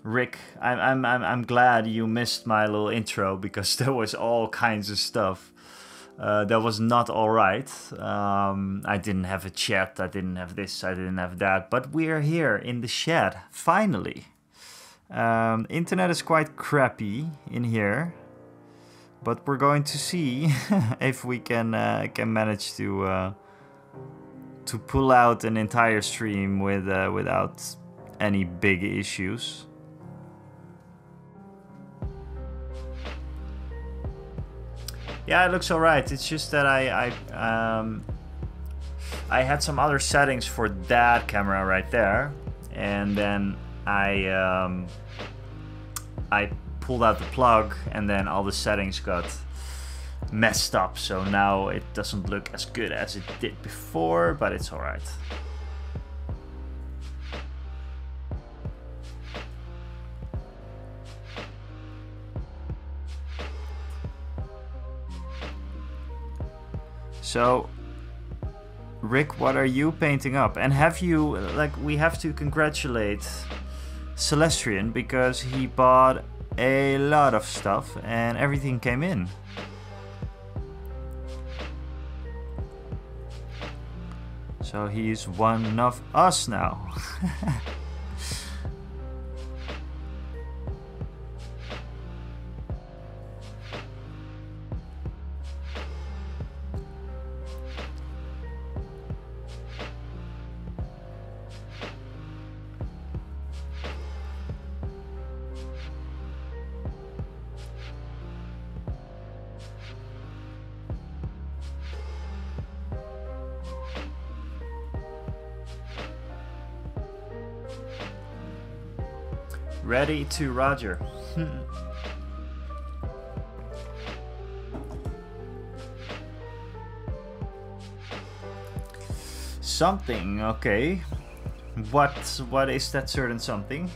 Rick, I'm glad you missed my little intro because there was all kinds of stuff that was not all right. I didn't have a chat, I didn't have this, I didn't have that, but we are here in the shed finally. Internet is quite crappy in here, but we're going to see if we can manage to pull out an entire stream without any big issues. Yeah, it looks alright. It's just that I had some other settings for that camera right there, and then I pulled out the plug, and then all the settings got messed up. So now it doesn't look as good as it did before, but it's alright. So, Rick, what are you painting up? And have you, like, we have to congratulate Celestrian because he bought a lot of stuff and everything came in. So he's one of us now. Ready to Roger. Something, okay. What is that certain something?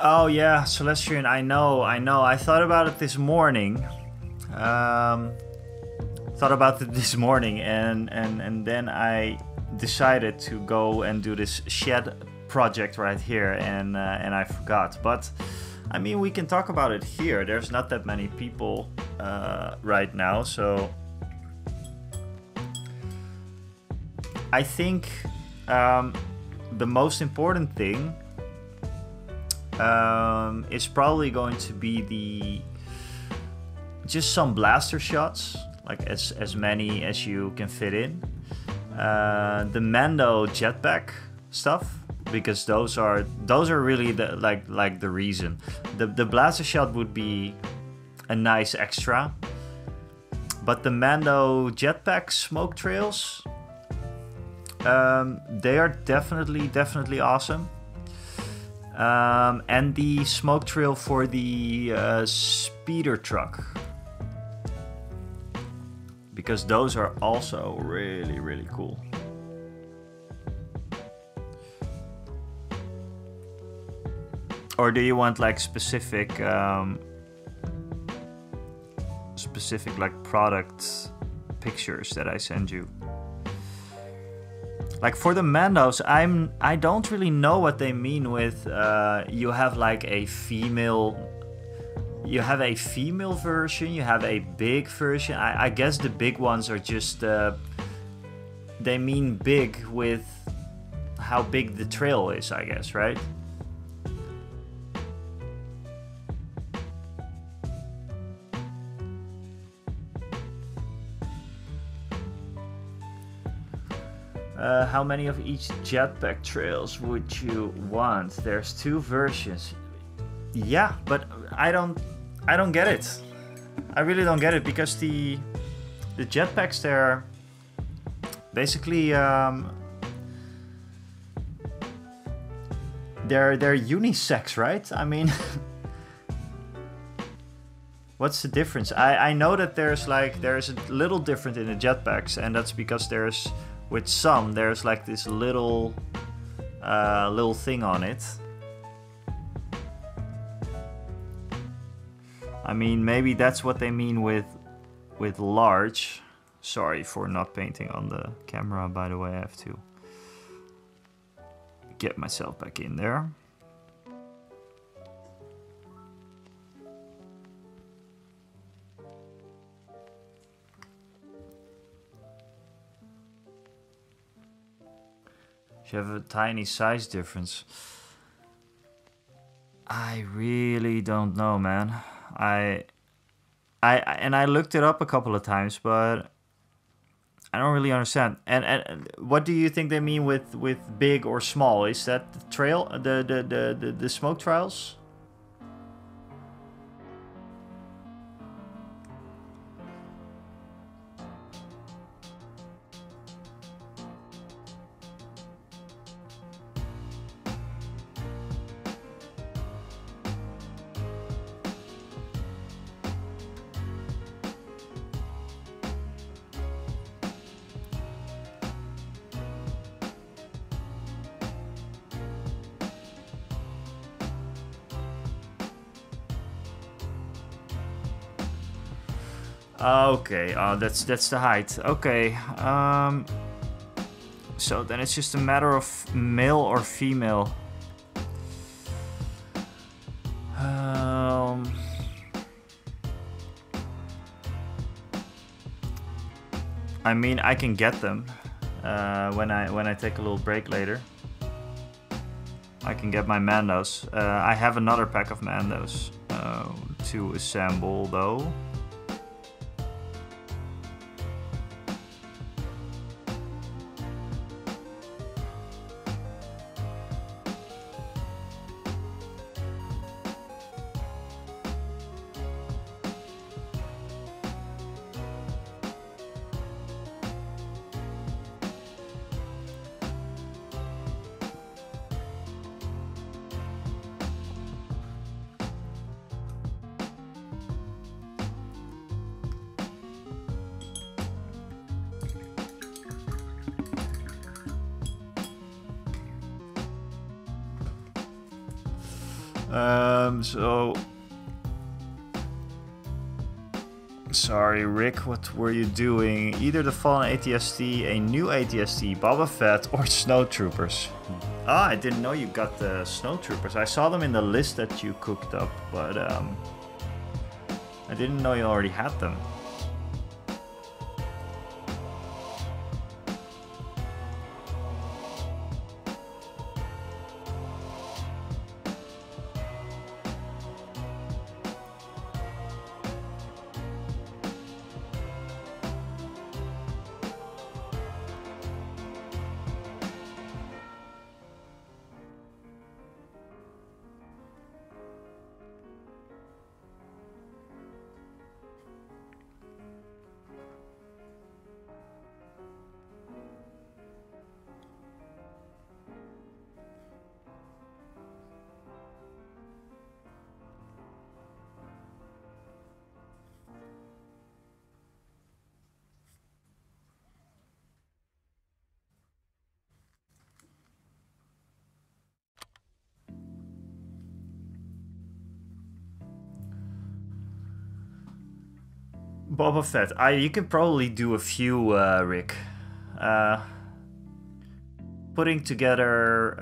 Oh yeah, Celestian, I know. I thought about it this morning. And then I decided to go and do this shed project right here, and I forgot. But I mean, we can talk about it here. There's not that many people right now, so I think the most important thing is probably going to be just some blaster shots, like as many as you can fit in. The Mando jetpack stuff, because those are really the like the reason. The blaster shot would be a nice extra, but the Mando jetpack smoke trails, they are definitely awesome. And the smoke trail for the speeder truck, because those are also really cool. Or do you want like specific like product pictures that I send you? Like for the Mandos, I don't really know what they mean with you have like a female. You have a female version. You have a big version. I guess the big ones are just they mean big with how big the trail is, I guess, right? How many of each jetpack trails would you want? There's 2 versions. Yeah, but I don't get it. I really don't get it, because the jetpacks, they're basically they're unisex, right? I mean, what's the difference? I know that there's a little different in the jetpacks, and that's because there's like this little thing on it. I mean, maybe that's what they mean with large. Sorry for not painting on the camera, by the way. I have to get myself back in there. You have a tiny size difference. I really don't know, man. I looked it up a couple of times, but I don't really understand. And what do you think they mean with big or small? Is that the trail, the smoke trials? Okay, that's the height. Okay, so then it's just a matter of male or female. I mean, I can get them when I take a little break later. I can get my Mandos. I have another pack of Mandos to assemble, though. So sorry, Rick, what were you doing? Either the Fallen ATST, a new ATST, Boba Fett, or Snowtroopers? Ah, I didn't know you got the Snowtroopers. I saw them in the list that you cooked up, but I didn't know you already had them. Boba Fett. You can probably do a few, Rick. Putting together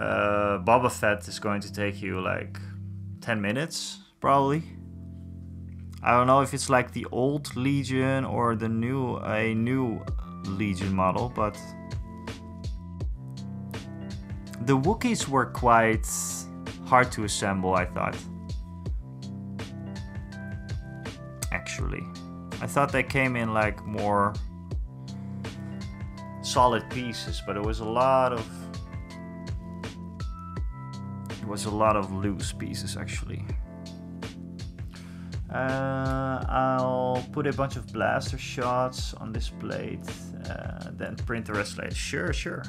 Boba Fett is going to take you like 10 minutes, probably. I don't know if it's like the old Legion or a new Legion model, but the Wookiees were quite hard to assemble, I thought. Actually, I thought they came in like more solid pieces, but it was a lot of loose pieces actually. I'll put a bunch of blaster shots on this plate, then print the rest later. Sure.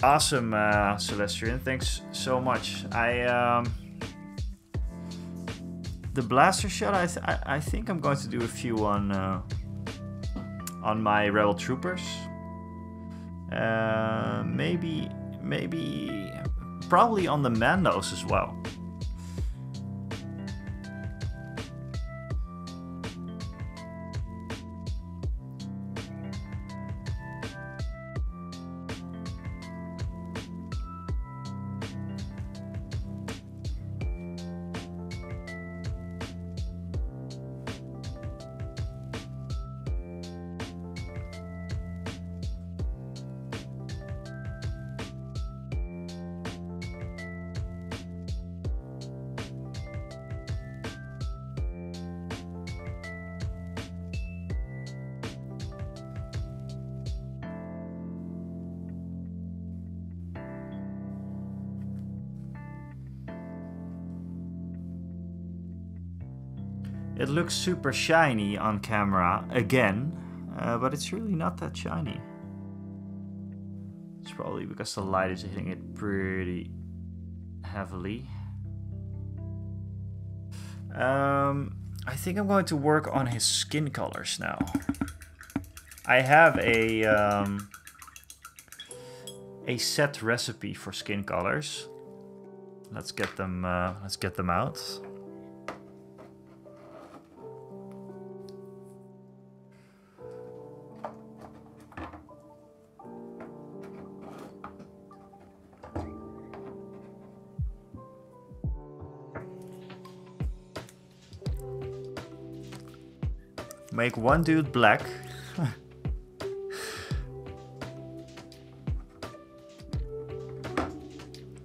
Awesome, Celestian. Thanks so much. The blaster shot. I think I'm going to do a few on my Rebel Troopers. Maybe, probably on the Mandos as well. It looks super shiny on camera again, but it's really not that shiny. It's probably because the light is hitting it pretty heavily. I think I'm going to work on his skin colors now. I have a set recipe for skin colors. Let's get them out. Make one dude black.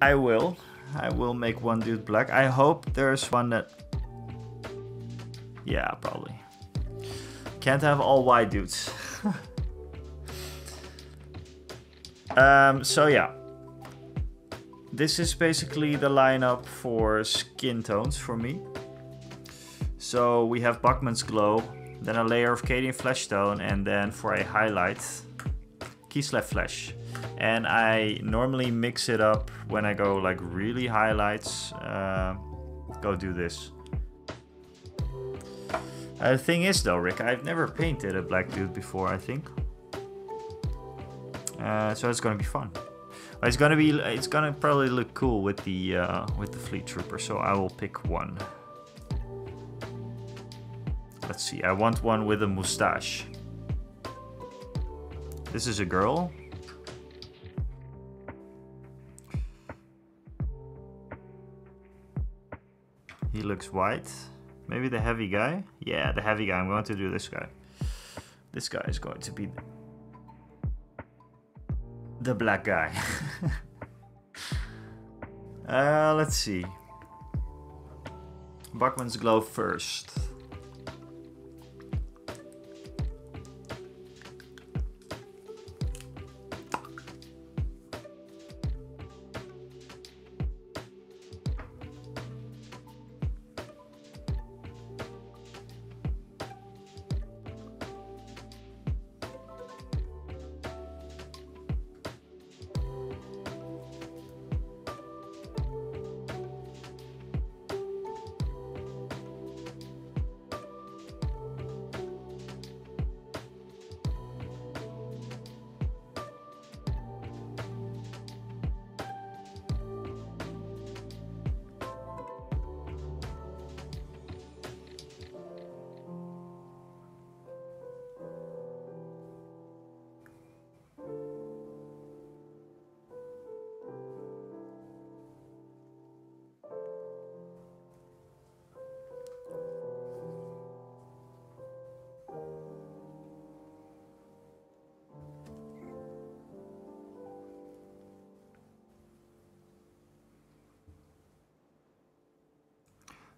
I will make one dude black. I hope there's one that... Yeah, probably. Can't have all white dudes. So yeah. This is basically the lineup for skin tones for me. So we have Bachmann's Glow, then a layer of Cadian Flesh Tone, and then for a highlight, Kislev Flesh. And I normally mix it up when I go like really highlights. Go do this. The thing is though, Rick, I've never painted a black dude before, I think. So it's gonna be fun. It's gonna probably look cool with the Fleet Trooper. So I will pick one. Let's see, I want one with a mustache. This is a girl. He looks white. Maybe the heavy guy? Yeah, the heavy guy. I'm going to do this guy. This guy is going to be the black guy. Let's see. Bachmann's Glow first.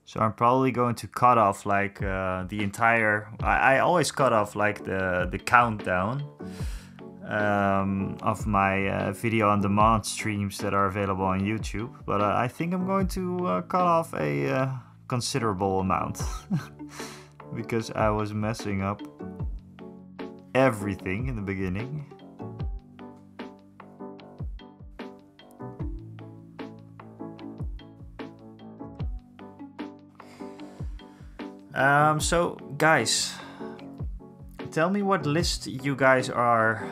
So I'm probably going to cut off like the entire. I always cut off like the countdown of my video on demand streams that are available on YouTube. But I think I'm going to cut off a considerable amount because I was messing up everything in the beginning. So guys, tell me what list you guys are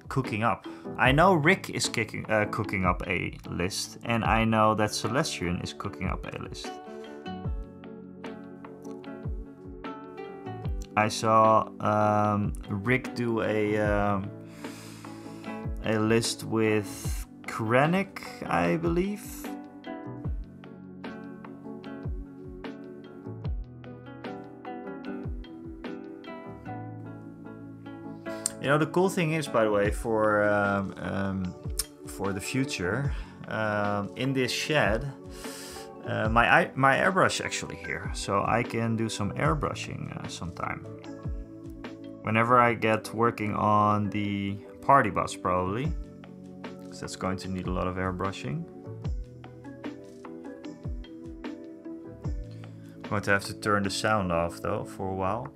cooking up. I know Rick is cooking up a list, and I know that Celestion is cooking up a list. I saw Rick do a list with Krennic, I believe. You know, the cool thing is, by the way, for the future, in this shed, my airbrush actually here, so I can do some airbrushing sometime. Whenever I get working on the party bus, probably, because that's going to need a lot of airbrushing. I'm going to have to turn the sound off though for a while.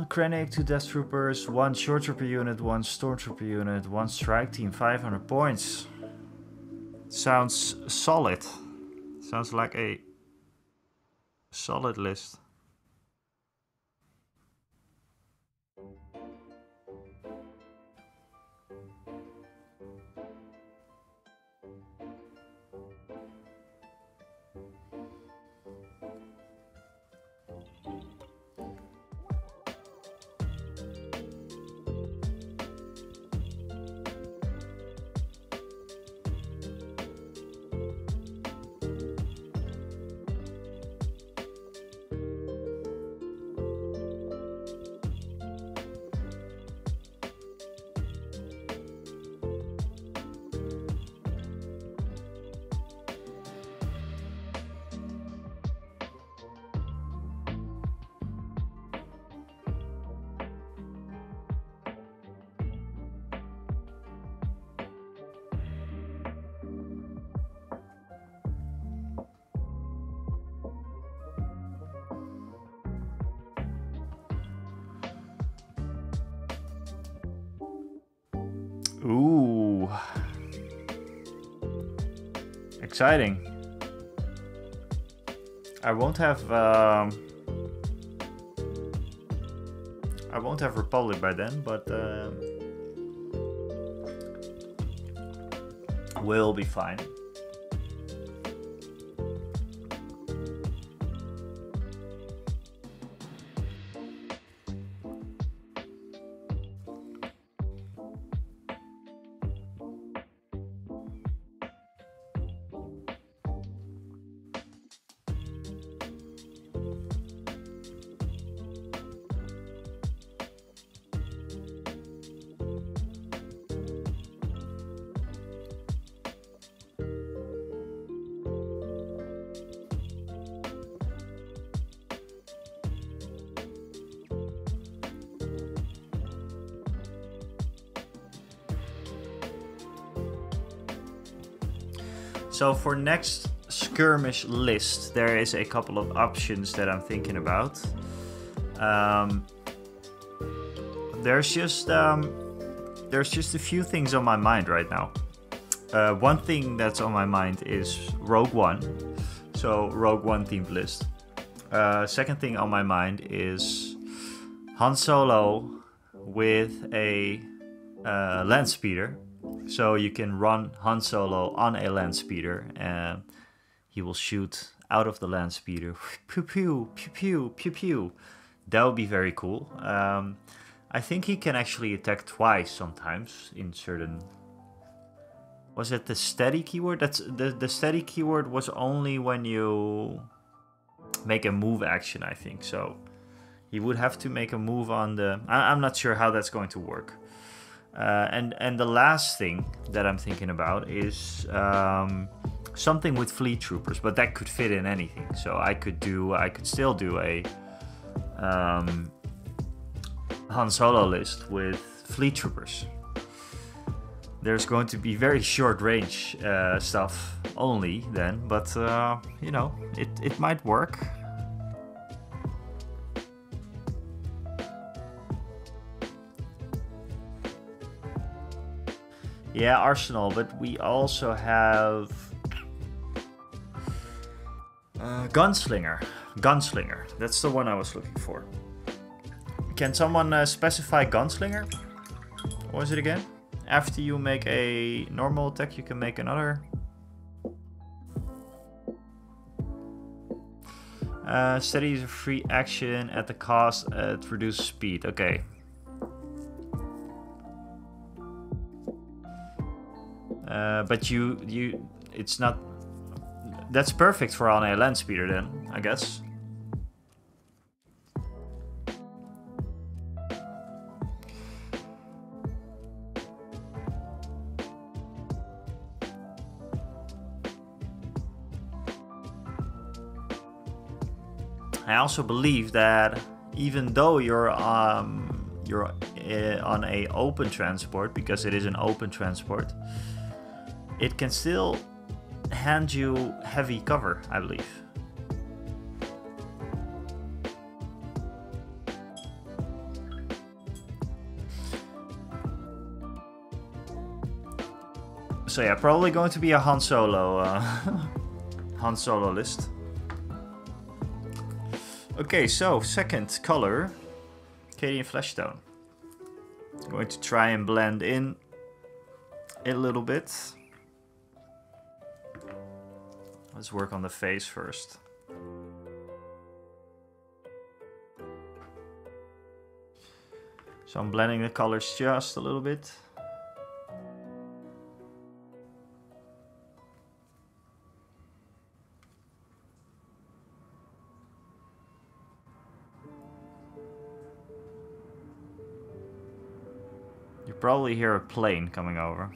Krennic, 2 Death Troopers, 1 Short Trooper unit, 1 Stormtrooper unit, 1 Strike Team, 500 points. Sounds solid. Sounds like a solid list. Ooh. Exciting. I won't have Republic by then, but we'll be fine. So for next skirmish list, there is a couple of options that I'm thinking about. There's just a few things on my mind right now. One thing that's on my mind is Rogue One, so Rogue One themed list. Second thing on my mind is Han Solo with a land speeder, so you can run Han Solo on a land speeder and he will shoot out of the land speeder. Pew pew pew pew pew pew. That would be very cool. I think he can actually attack twice sometimes in certain... Was it the steady keyword? That's the steady keyword was only when you make a move action, I think. So he would have to make a move on the... I'm not sure how that's going to work. And the last thing that I'm thinking about is something with fleet troopers, but that could fit in anything. So I could still do a Han Solo list with fleet troopers. There's going to be very short range stuff only then, but you know, it might work. Yeah, Arsenal, but we also have Gunslinger. Gunslinger, that's the one I was looking for. Can someone specify Gunslinger? What was it again? After you make a normal attack, you can make another. Steady is a free action at the cost at reduced speed. Okay. But it's not. That's perfect for on a land speeder then, I guess. I also believe that even though you're on a open transport, because it is an open transport, it can still hand you heavy cover, I believe. So yeah, probably going to be a Han Solo Han Solo list. Okay, so second color, Cadian Fleshtone. Going to try and blend in a little bit. Let's work on the face first. So I'm blending the colors just a little bit. You probably hear a plane coming over.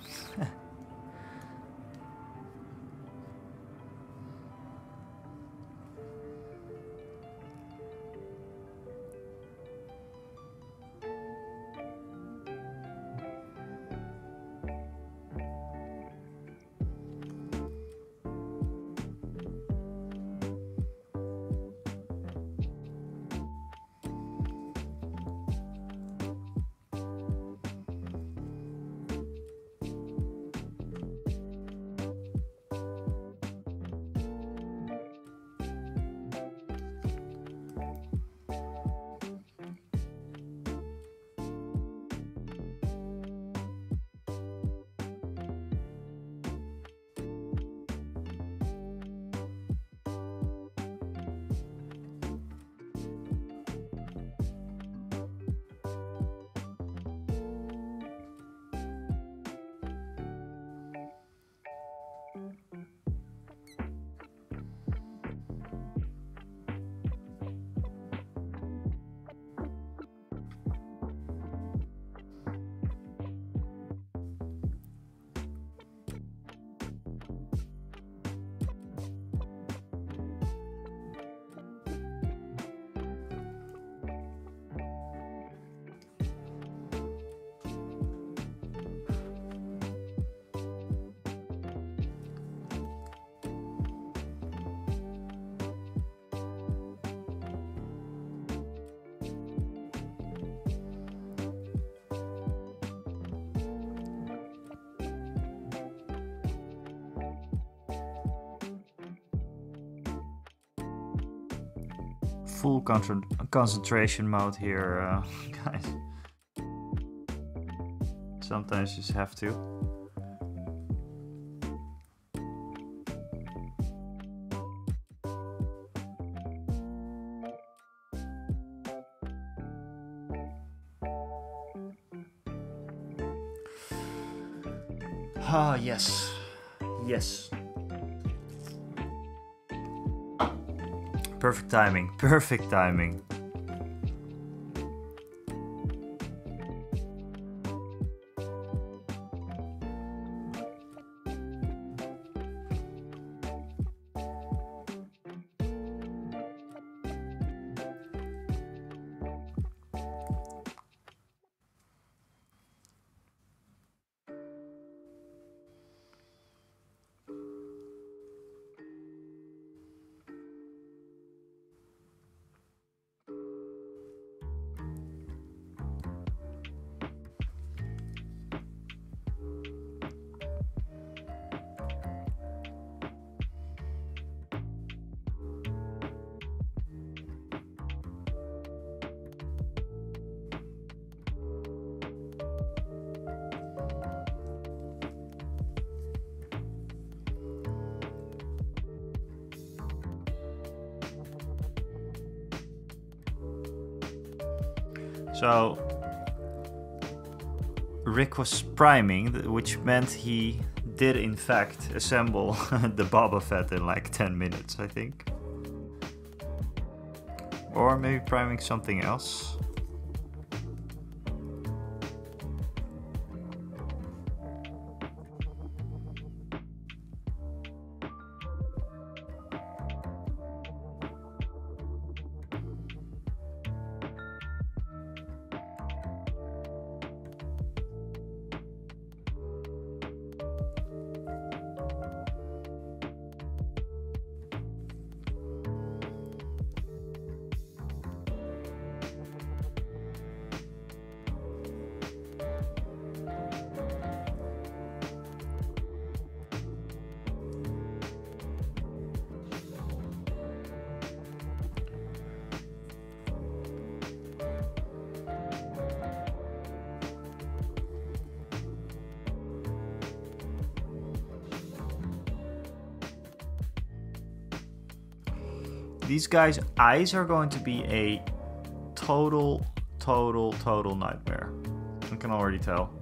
full concentration mode here, guys. Sometimes you just have to. Ah, yes. Yes. Perfect timing. Perfect timing. So Rick was priming, which meant he did in fact assemble the Boba Fett in like 10 minutes, I think. Or maybe priming something else. These guys' eyes are going to be a total nightmare. I can already tell.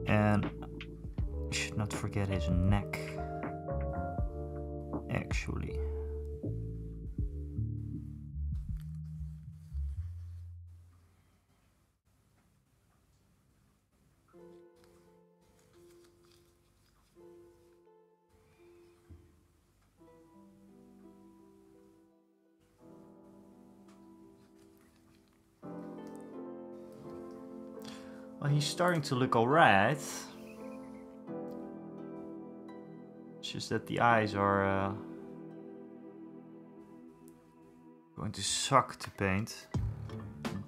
And should not forget his neck, actually. Well, he's starting to look alright. It's just that the eyes are going to suck to paint.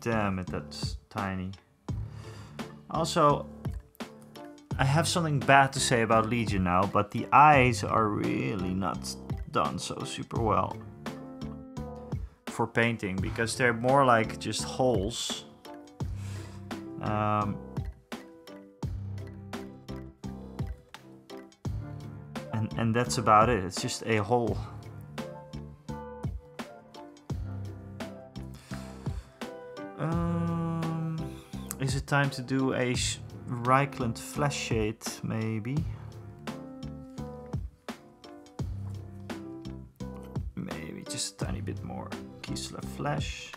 Damn it, that's tiny. Also, I have something bad to say about Legion now, but the eyes are really not done so super well for painting, because they're more like just holes. And that's about it. It's just a hole. Is it time to do a Reichland flash shade, maybe? Maybe just a tiny bit more Kislev flash.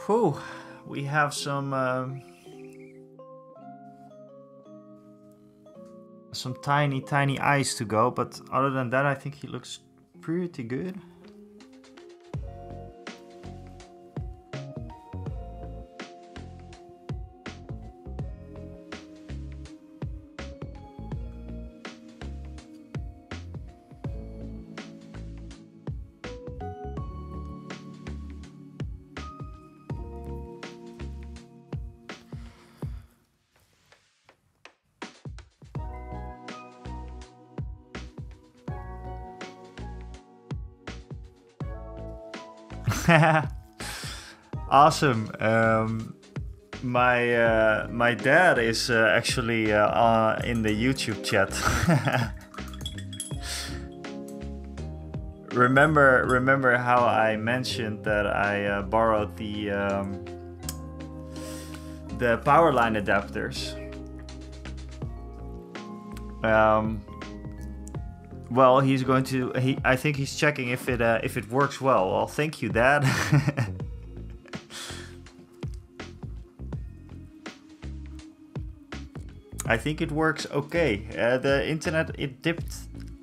Whew, we have some tiny eyes to go, but other than that, I think he looks pretty good. Awesome. My dad is actually in the YouTube chat. Remember how I mentioned that I borrowed the power line adapters? Well, he's going to. I think he's checking if it works well. Well, thank you, Dad. I think it works okay. The internet, it dipped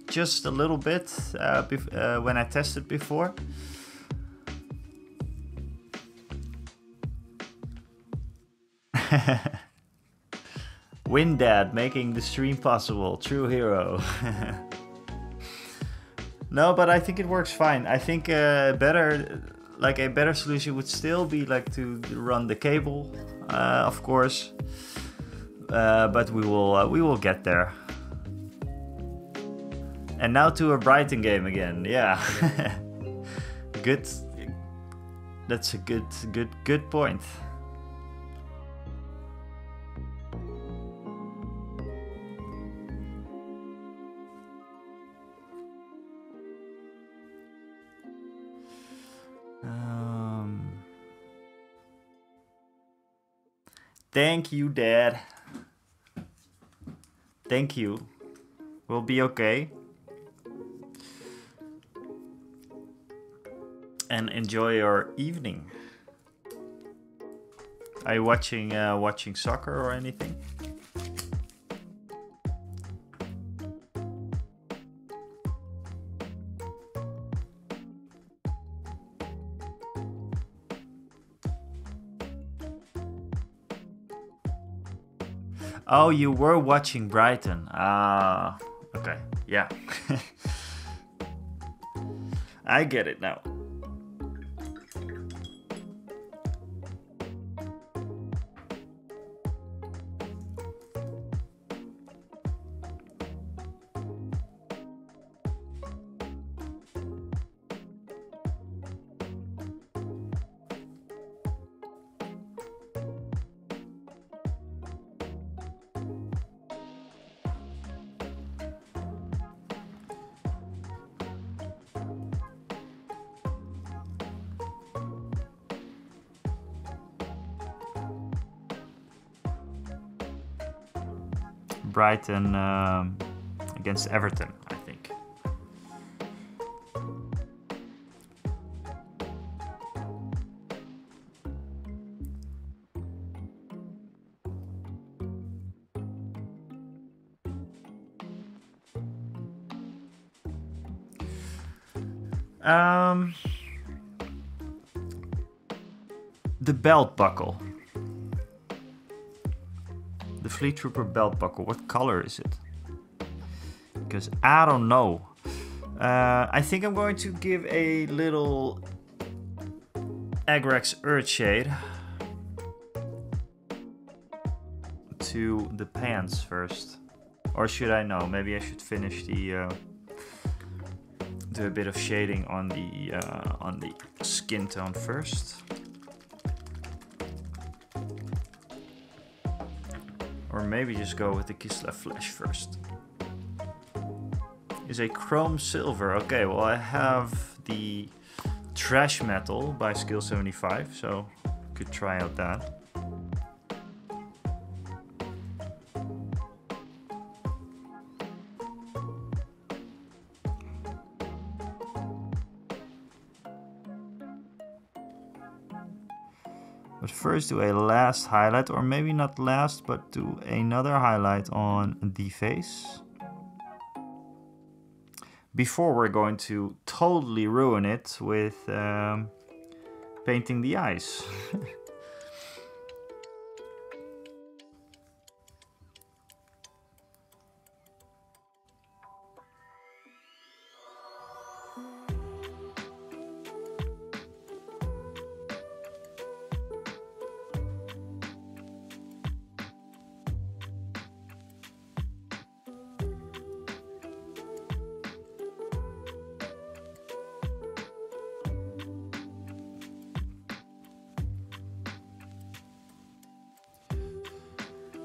just a little bit when I tested before. WinDad making the stream possible. True hero. No, but I think it works fine. I think a better solution would still be like to run the cable, of course. But we will get there. And now to a Brighton game again. Yeah. Good. That's a good point. Thank you, Dad. Thank you. We'll be okay. And enjoy your evening. Are you watching soccer or anything? Oh, you were watching Brighton. Ah, okay. Yeah. I get it now. Brighton against Everton, I think. The belt buckle. The Fleet Trooper belt buckle. What color is it? Because I don't know. I think I'm going to give a little Agrax Earthshade to the pants first. Or should I know? Maybe I should finish the do a bit of shading on the skin tone first. Or maybe just go with the Kislev Flash first. Is a chrome silver. Okay, well I have the Trash Metal by Skill 75, so could try out that. But first do a last highlight, or maybe not last, but do another highlight on the face. Before we're going to totally ruin it with painting the eyes.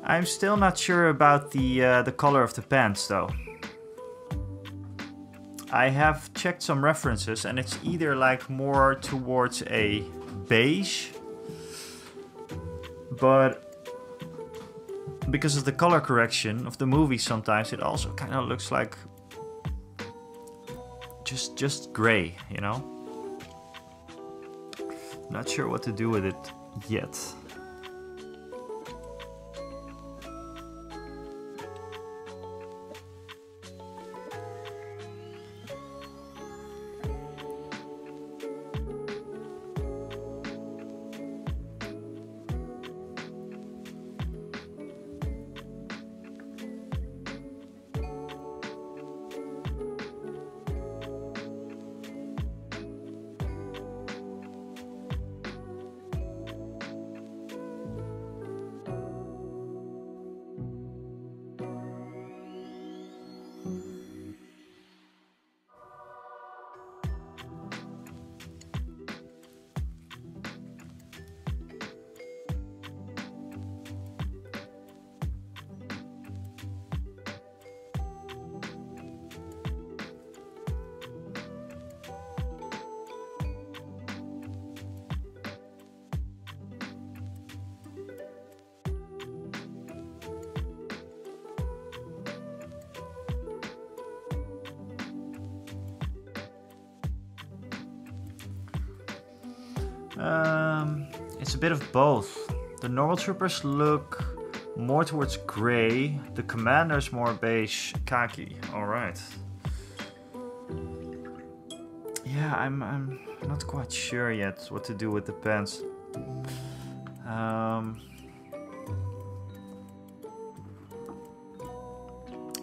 I'm still not sure about the color of the pants though. I have checked some references and it's either like more towards a beige, but because of the color correction of the movie sometimes it also kind of looks like just gray, you know? Not sure what to do with it yet. It's a bit of both. The normal troopers look more towards gray. The commander's more beige khaki. All right. Yeah, I'm not quite sure yet what to do with the pants.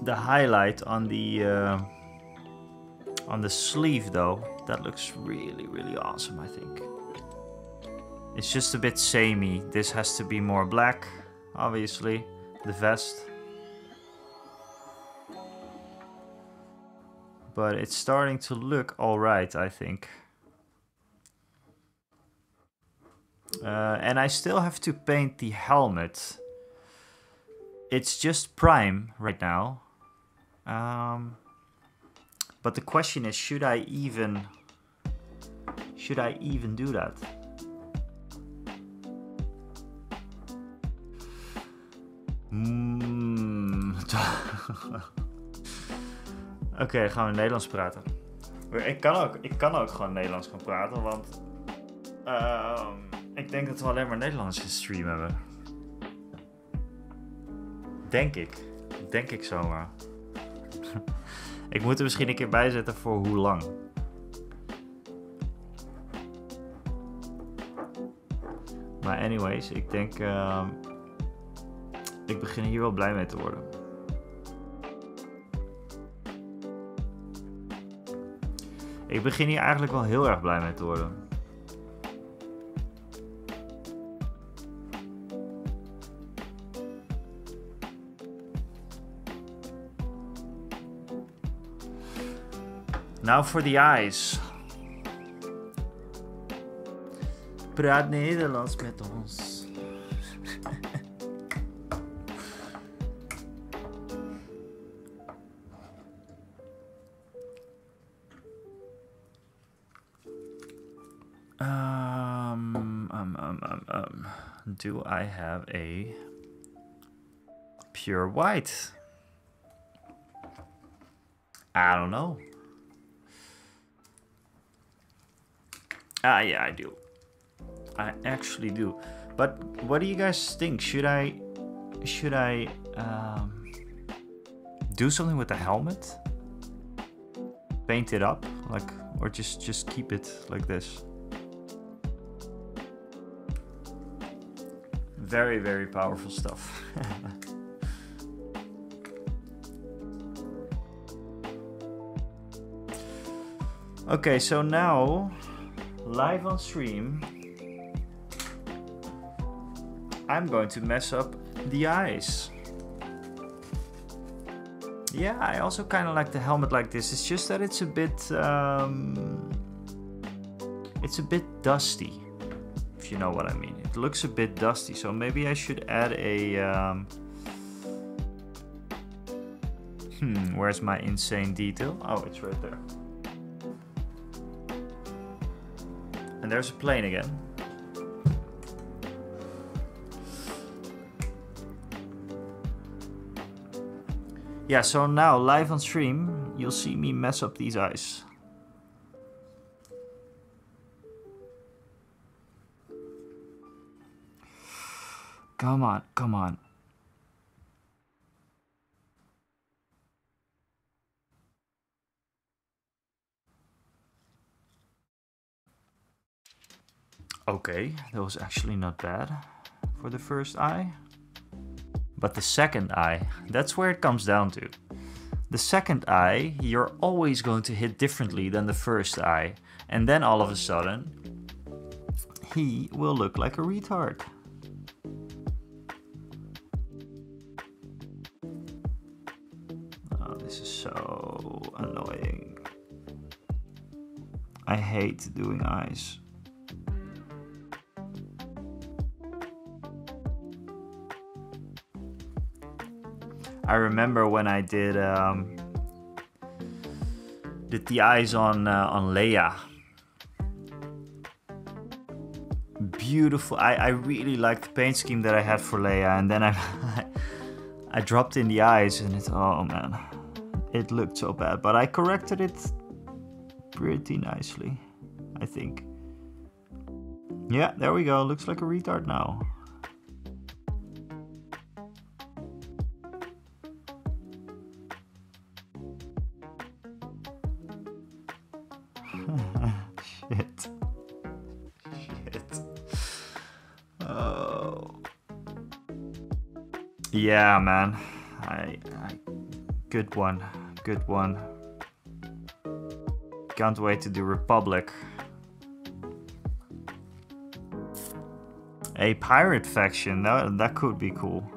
The highlight on the sleeve though, that looks really awesome, I think. It's just a bit samey. This has to be more black, obviously, the vest. But it's starting to look alright, I think. And I still have to paint the helmet. It's just prime right now. But the question is, should I even do that? Oké, gaan we Nederlands praten. Ik kan ook gewoon Nederlands gaan praten, want ik denk dat we alleen maar Nederlands gestreamd hebben. Denk ik zomaar. Ik moet er misschien een keer bijzetten voor hoe lang. Maar anyways, ik denk... ik begin hier wel blij mee te worden. Ik begin hier eigenlijk wel heel erg blij mee te worden. Now for the eyes. Praat Nederlands met ons. Do I have a pure white? I don't know. Yeah, I do. I actually do. But what do you guys think? Should I do something with the helmet? Paint it up, like, or just keep it like this? Very, very powerful stuff. Okay, so now, live on stream, I'm going to mess up the eyes. Yeah, I also kind of like the helmet like this. It's just that it's a bit dusty, if you know what I mean. It looks a bit dusty, so maybe I should add a... where's my insane detail? Oh, it's right there. And there's a plane again. Yeah, so now live on stream, you'll see me mess up these eyes. Come on, come on. Okay, that was actually not bad for the first eye. But the second eye, that's where it comes down to. The second eye, you're always going to hit differently than the first eye. And then all of a sudden, he will look like a retard. Oh, this is so annoying. I hate doing eyes. I remember when I did the eyes on Leia. Beautiful. I really liked the paint scheme that I had for Leia, and then I dropped in the eyes, and oh man, it looked so bad. But I corrected it pretty nicely, I think. Yeah, there we go. Looks like a retard now. Shit. Oh. Yeah, man. Good one. Good one. Can't wait to do Republic. A pirate faction. That could be cool.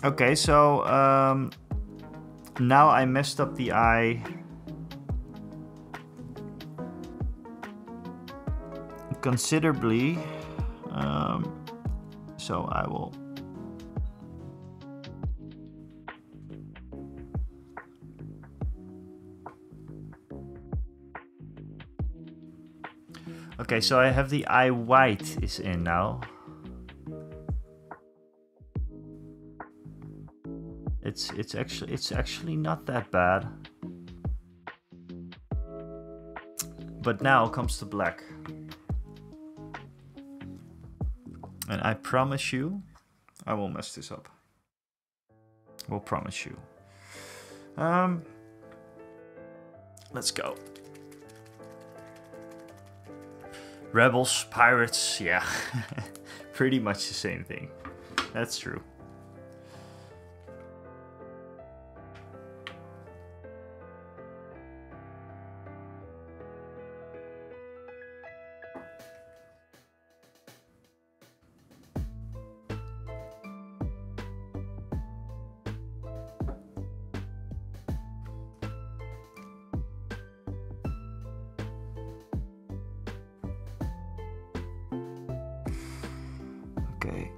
Okay, so now I messed up the eye considerably, so I will okay, so I have the eye white is in now. It's actually not that bad. But now comes the black. And I promise you, I will mess this up. Will promise you. Let's go. Rebels, pirates, yeah. Pretty much the same thing. That's true. Okay.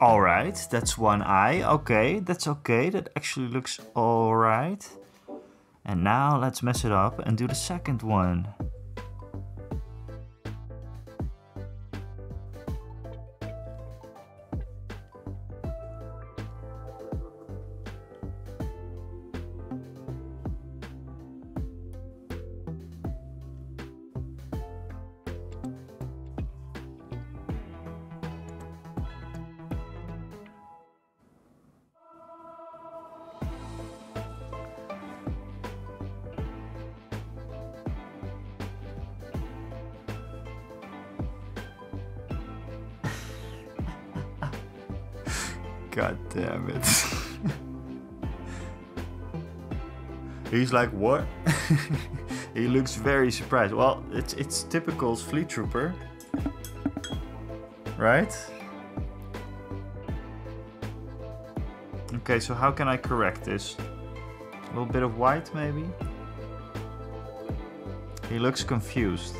All right, that's one eye. Okay, that's okay. That actually looks all right. And now let's mess it up and do the second one. God damn it. He's like, what? He looks very surprised. Well, it's typical Fleet Trooper, right? Okay, so how can I correct this? A little bit of white, maybe? He looks confused.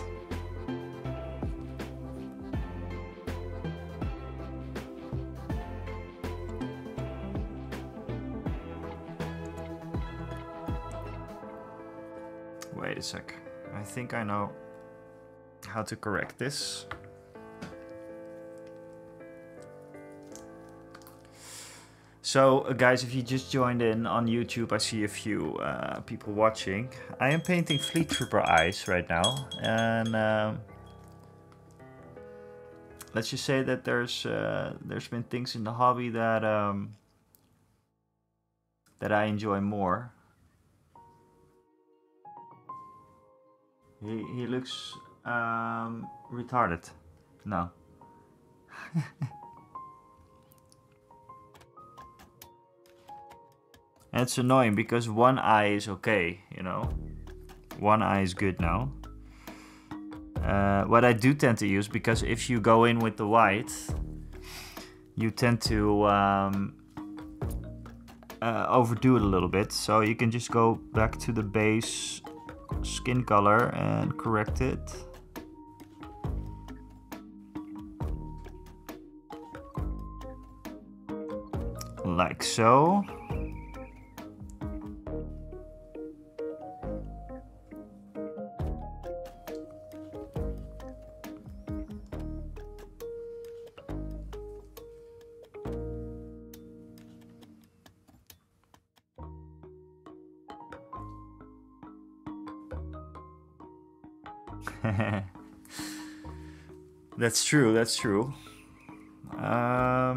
Wait a sec. I think I know how to correct this. So guys, if you just joined in on YouTube, I see a few people watching. I am painting Fleet Trooper eyes right now, and let's just say that there's been things in the hobby that that I enjoy more. He looks retarded. No. And it's annoying because one eye is okay, you know. One eye is good now. What I do tend to use, because if you go in with the white, you tend to overdo it a little bit. So you can just go back to the base skin color and correct it. Like so. That's true, that's true. I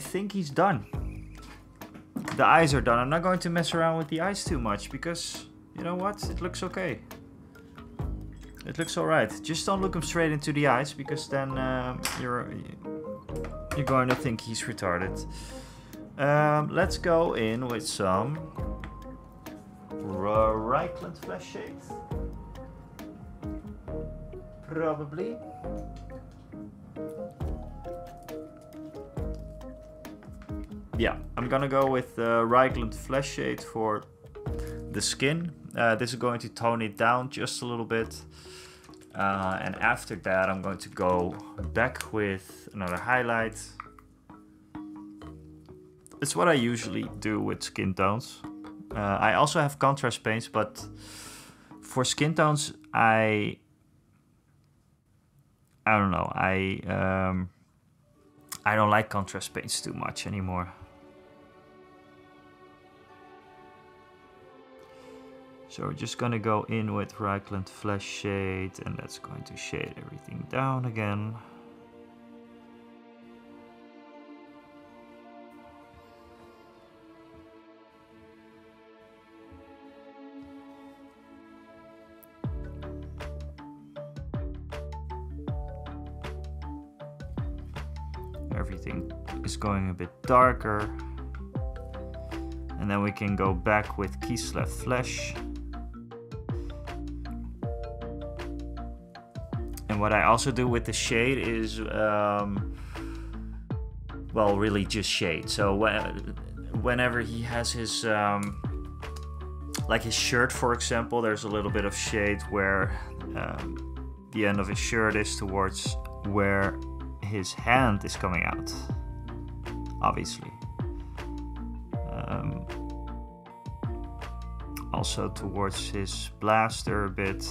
think he's done. The eyes are done. I'm not going to mess around with the eyes too much because, you know what, it looks okay. It looks alright. Just don't look him straight into the eyes because then you're going to think he's retarded. Let's go in with some Reikland Flash Shade. Probably. Yeah, I'm gonna go with Reikland Flash Shade for the skin. This is going to tone it down just a little bit. And after that, I'm going to go back with another highlight. It's what I usually do with skin tones. I also have contrast paints, but for skin tones, I don't know. I don't like contrast paints too much anymore. So we're just gonna go in with Reikland Flash Shade, and that's going to shade everything down again. Everything is going a bit darker. And then we can go back with Kislev Flesh. And what I also do with the shade is, well, really just shade. So whenever he has his like his shirt, for example, there's a little bit of shade where the end of his shirt is towards where his hand is coming out, obviously. Also towards his blaster a bit.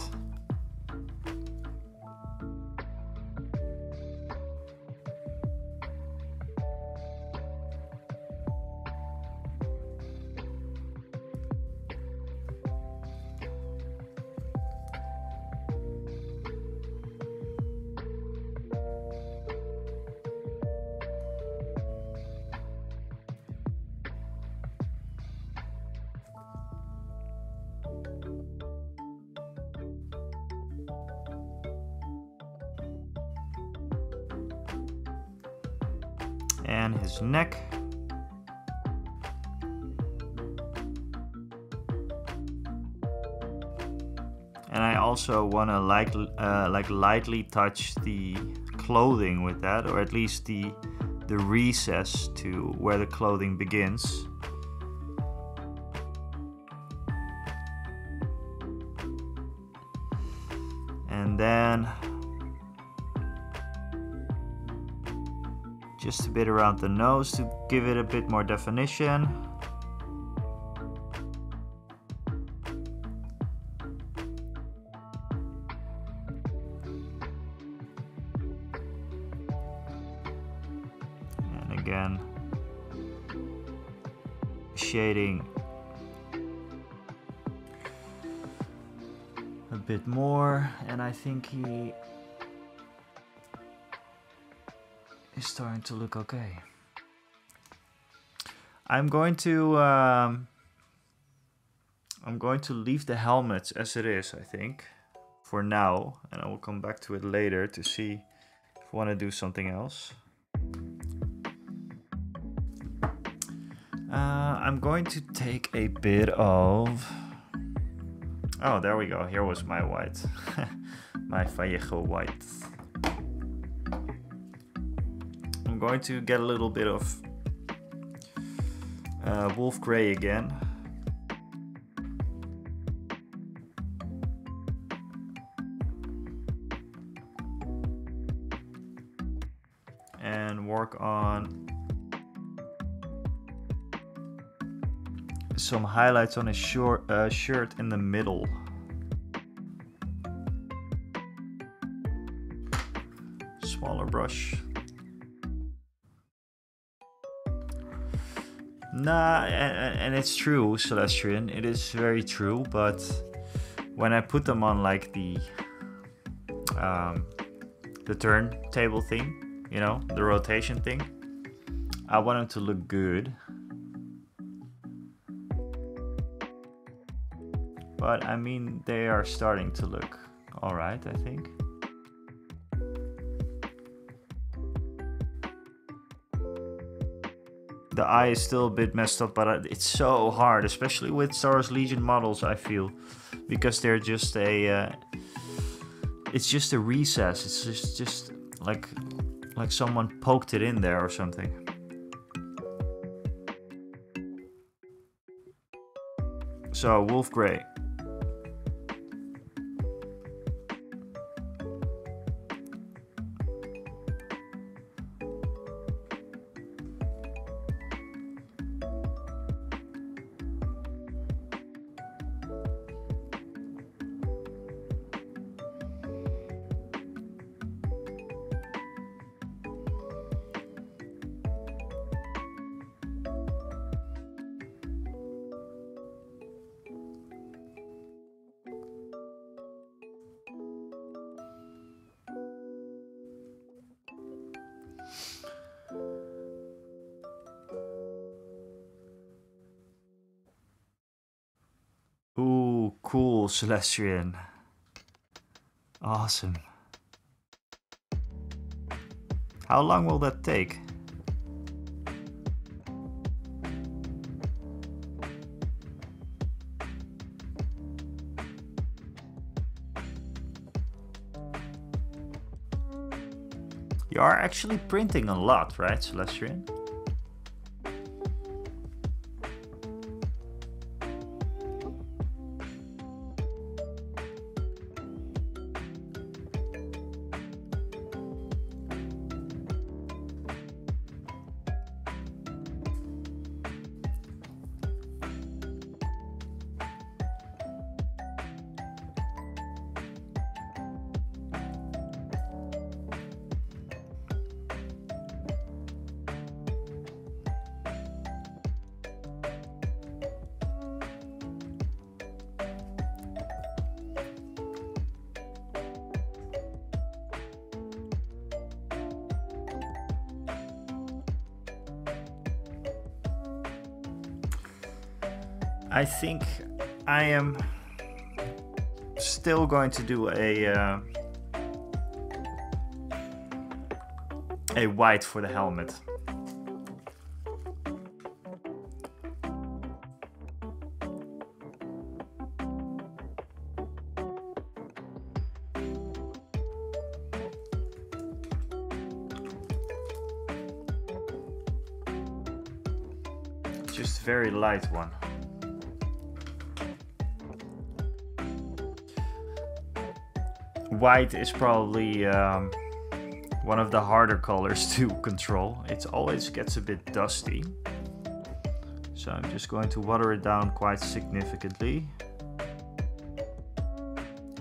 And his neck. And I also want to like lightly touch the clothing with that, or at least the recess to where the clothing begins. And then just a bit around the nose to give it a bit more definition. And again, shading a bit more, and I think he is starting to look okay. I'm going to leave the helmet as it is, I think, for now, and I will come back to it later to see if I want to do something else. I'm going to take a bit of... Oh, there we go. Here was my white. My Vallejo white. I'm going to get a little bit of wolf gray again. And work on some highlights on his shirt in the middle. Smaller brush. Nah, and it's true, Celestrian, it is very true, but when I put them on like the turntable thing, you know, the rotation thing, I want them to look good. But I mean, they are starting to look alright, I think. The eye is still a bit messed up, but it's so hard, especially with Star Wars Legion models, I feel. Because they're just a... it's just a recess. It's just like someone poked it in there or something. So, wolf gray. Ooh, cool, Celestrian. Awesome. How long will that take? You are actually printing a lot, right, Celestrian? I think I am still going to do a white for the helmet. Just a very light one. White is probably one of the harder colors to control. It always gets a bit dusty. So I'm just going to water it down quite significantly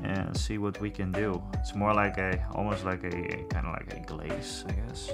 and see what we can do. It's more like almost like a kind of like a glaze, I guess.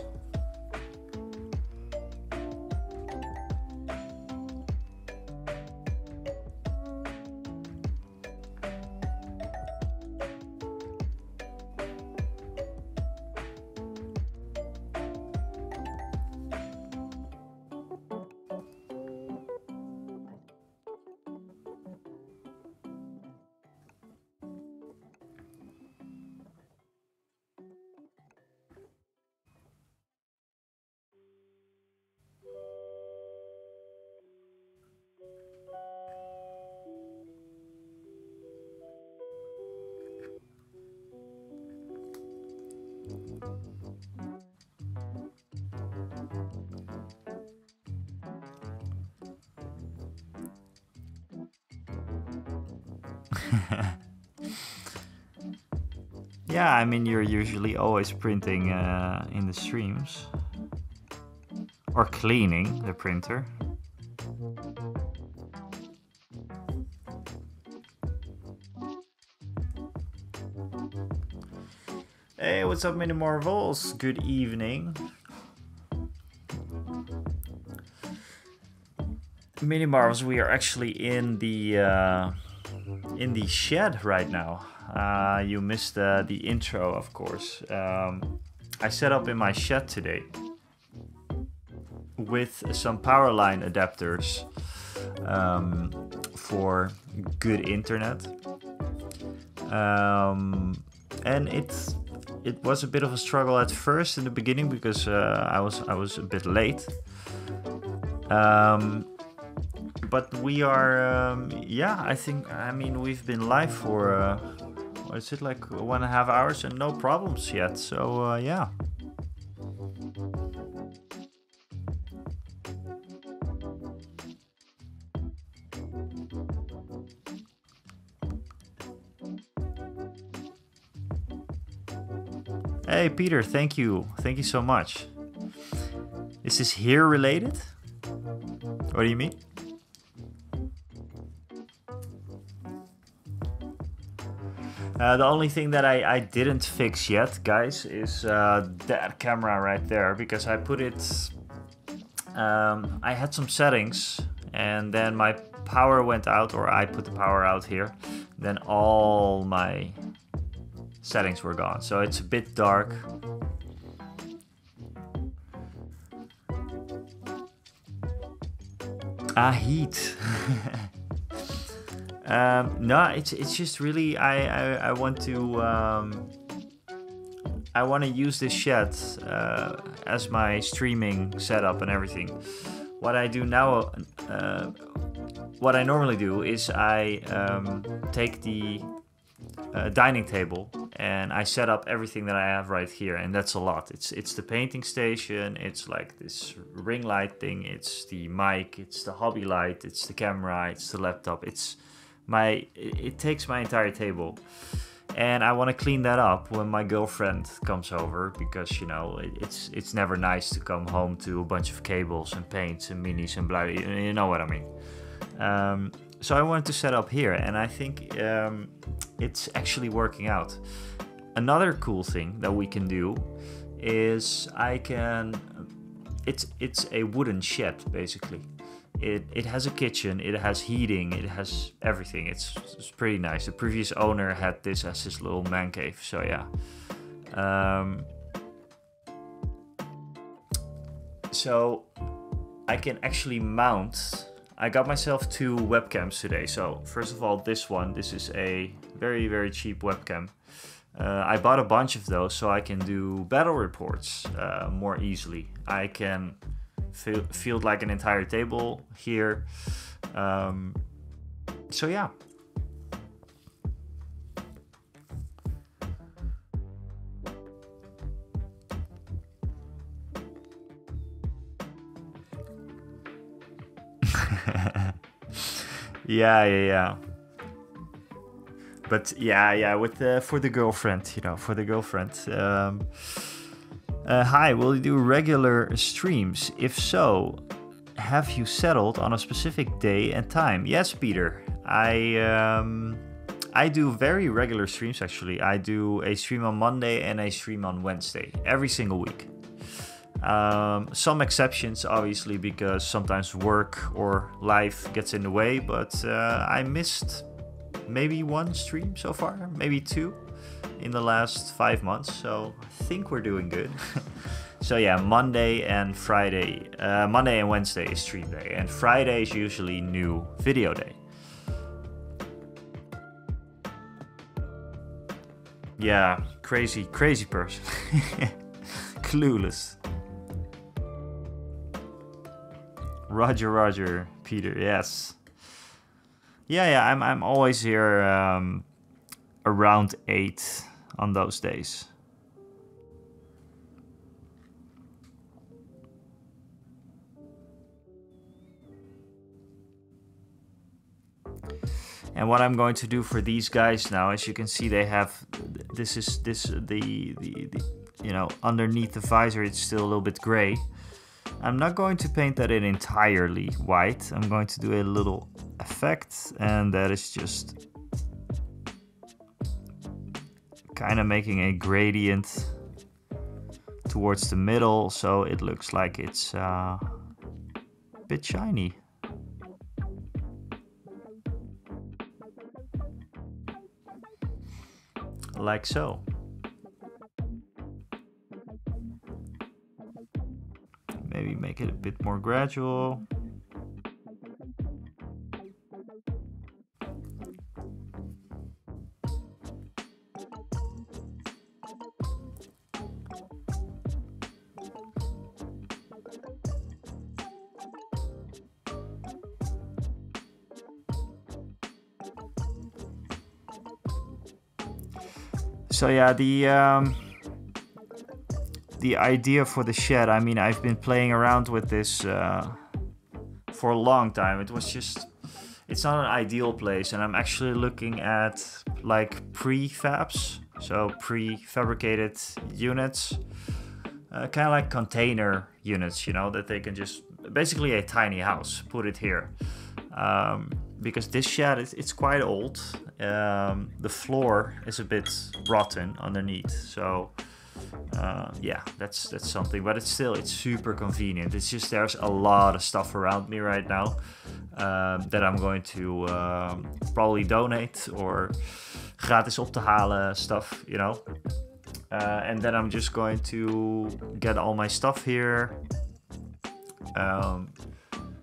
Yeah, I mean, you're usually always printing in the streams. Or cleaning the printer. Hey, what's up, Mini Marvels? Good evening. Mini Marvels, we are actually in the shed right now. You missed the intro, of course. I set up in my shed today with some power line adapters for good internet. And it was a bit of a struggle at first in the beginning because I was a bit late. But we are, yeah, I mean, we've been live for, what is it, like 1.5 hours and no problems yet. So, yeah. Hey, Peter, thank you. Thank you so much. Is this here related? What do you mean? The only thing that I didn't fix yet, guys, is that camera right there, because I put it... I had some settings, and then my power went out, or I put the power out here. Then all my settings were gone, so it's a bit dark. Heat. No, it's just really I want to use this shed as my streaming setup and everything. What I do now, what I normally do is I take the dining table and I set up everything that I have right here, and that's a lot. It's the painting station, it's like this ring light thing, it's the mic, it's the hobby light, it's the camera, it's the laptop, it takes my entire table. And I want to clean that up when my girlfriend comes over, because, you know, it's never nice to come home to a bunch of cables and paints and minis and blah, you know what I mean. So I wanted to set up here, and I think it's actually working out. Another cool thing that we can do is it's a wooden shed, basically. It has a kitchen, it has heating, it has everything. It's pretty nice. The previous owner had this as his little man cave, so yeah. So I can actually mount I got myself 2 webcams today. So first of all, this is a very, very cheap webcam. I bought a bunch of those so I can do battle reports more easily. I can field like an entire table here. So yeah. Yeah. But yeah, with for the girlfriend, you know, for the girlfriend. Hi, will you do regular streams? If so, have you settled on a specific day and time? Yes, Peter. I do very regular streams actually. I do a stream on Monday and a stream on Wednesday every single week. Some exceptions, obviously, because sometimes work or life gets in the way, but I missed maybe 1 stream so far, maybe 2 in the last 5 months, so I think we're doing good. So yeah, Monday and Wednesday is stream day, and Friday is usually new video day. Yeah, crazy person. Clueless. Roger, Peter, yes. Yeah, I'm always here around 8 on those days. And what I'm going to do for these guys now, as you can see, they have the you know, underneath the visor it's still a little bit gray. I'm not going to paint that in entirely white. I'm going to do a little effect, and that is just kind of making a gradient towards the middle, so it looks like it's a bit shiny. Like so. Maybe make it a bit more gradual. So yeah, the idea for the shed, I mean, I've been playing around with this for a long time. It's not an ideal place, and I'm actually looking at like prefabs, so prefabricated units, kind of like container units, you know, that they can just, basically a tiny house, put it here. Because this shed, it's quite old. The floor is a bit rotten underneath, so yeah, that's something. But it's super convenient. It's just there's a lot of stuff around me right now that I'm going to probably donate or gratis op te halen stuff, you know. And then I'm just going to get all my stuff here.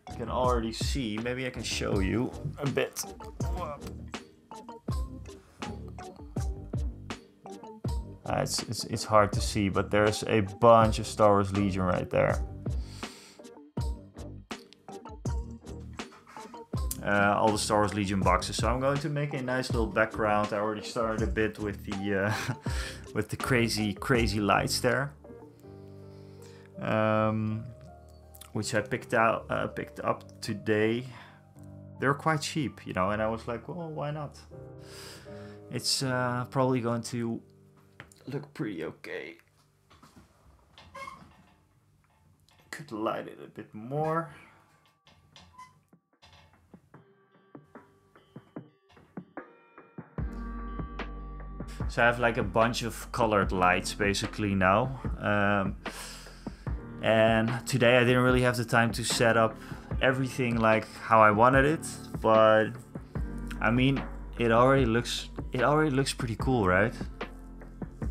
You can already see, maybe I can show you a bit. It's hard to see, but there's a bunch of Star Wars Legion right there. All the Star Wars Legion boxes. So I'm going to make a nice little background. I already started a bit with the with the crazy lights there. Which I picked up today. They're quite cheap, you know, and I was like, well, why not? It's probably going to look pretty okay. Could light it a bit more. So I have like a bunch of colored lights basically now. And today I didn't really have the time to set up everything like how I wanted it, but I mean, it already looks pretty cool, right?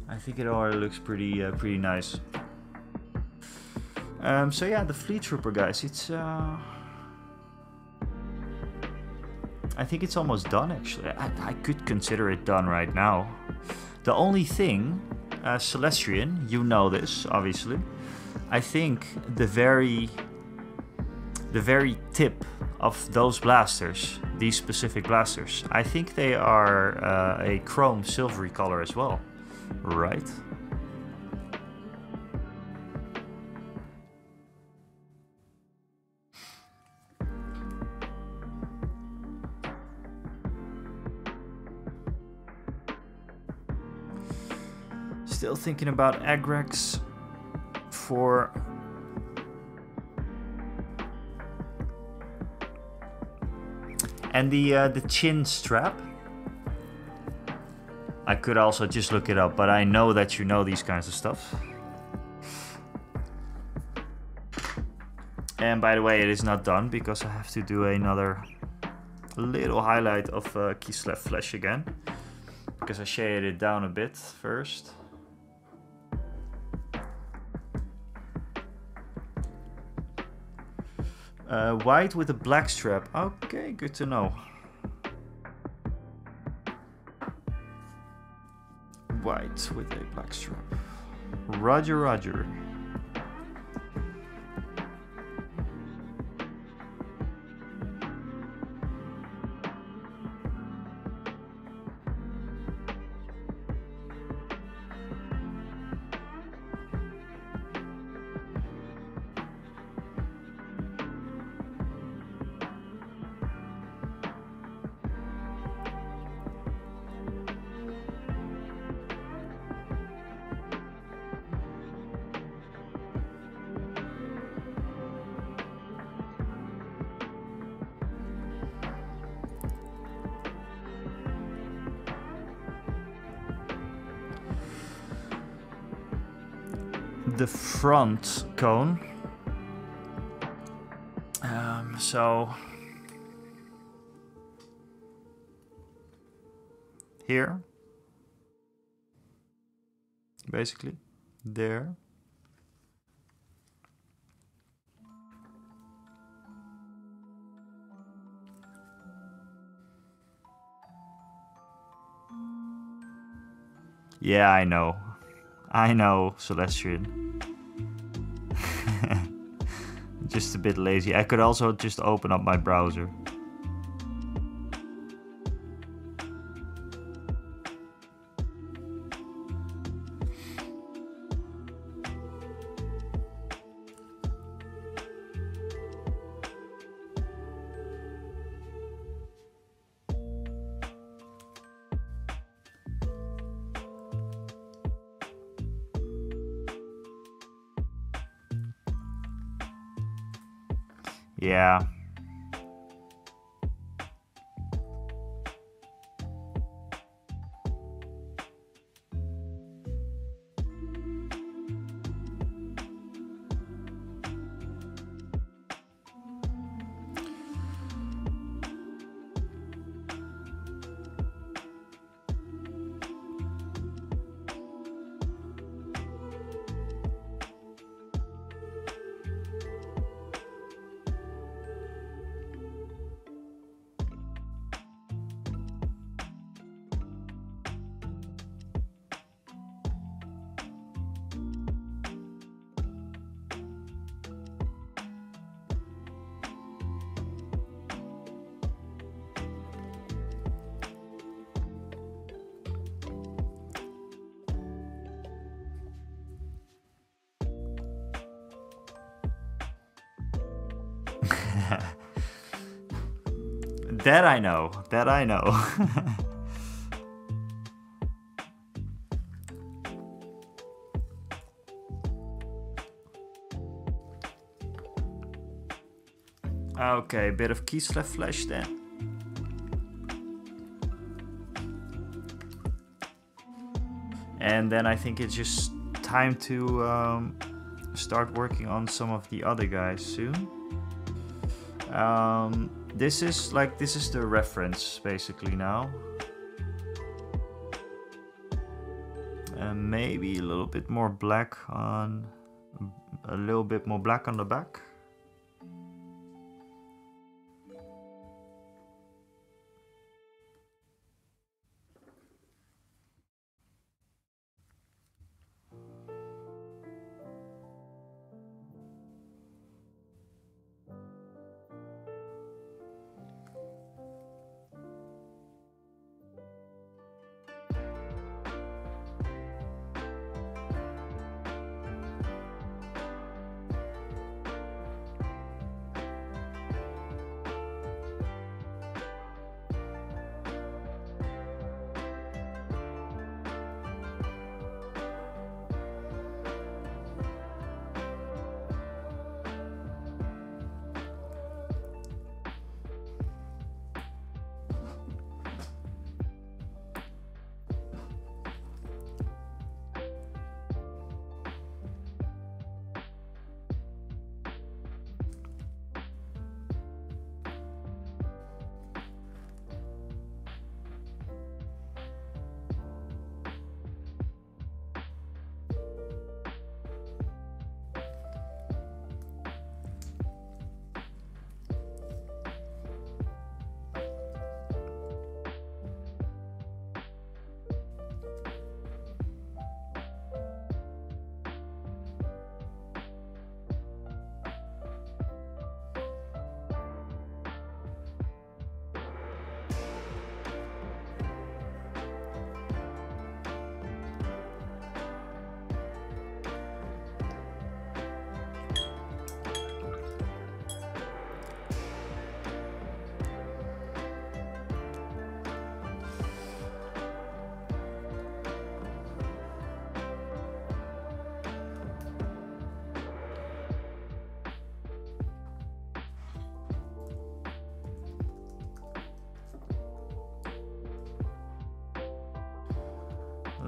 I think it already looks pretty nice. So yeah, the Fleet Trooper guys, it's I think it's almost done, actually. I could consider it done right now. The only thing, Celestrian, you know this, obviously. I think the very tip of those blasters, these specific blasters, I think they are a chrome silvery color as well, right? Still thinking about Agrax for... And the chin strap. I could also just look it up, but I know that you know these kinds of stuff. And by the way, it is not done because I have to do another little highlight of Kislev Flesh again. Because I shaded it down a bit first. White with a black strap. Okay, good to know. White with a black strap. Roger, roger. The front cone. So here, basically, there. Yeah, I know, Celestian. Just a bit lazy. I could also just open up my browser. Yeah. That I know. That I know. Okay, a bit of Kislev Flesh then. And then I think it's just time to start working on some of the other guys soon. This is the reference basically now. And maybe a little bit more black on the back.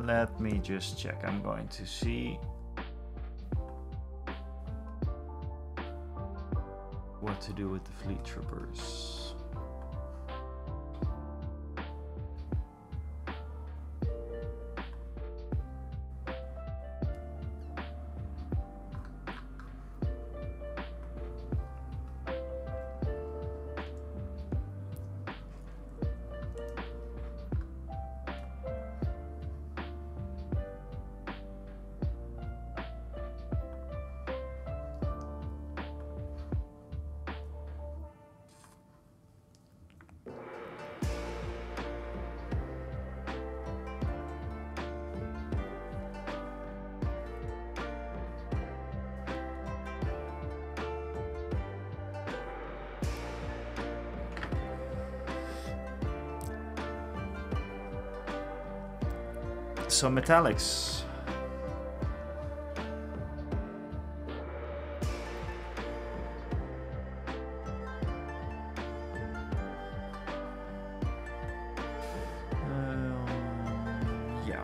Let me just check. I'm going to see what to do with the fleet troopers. So metallics. Yeah.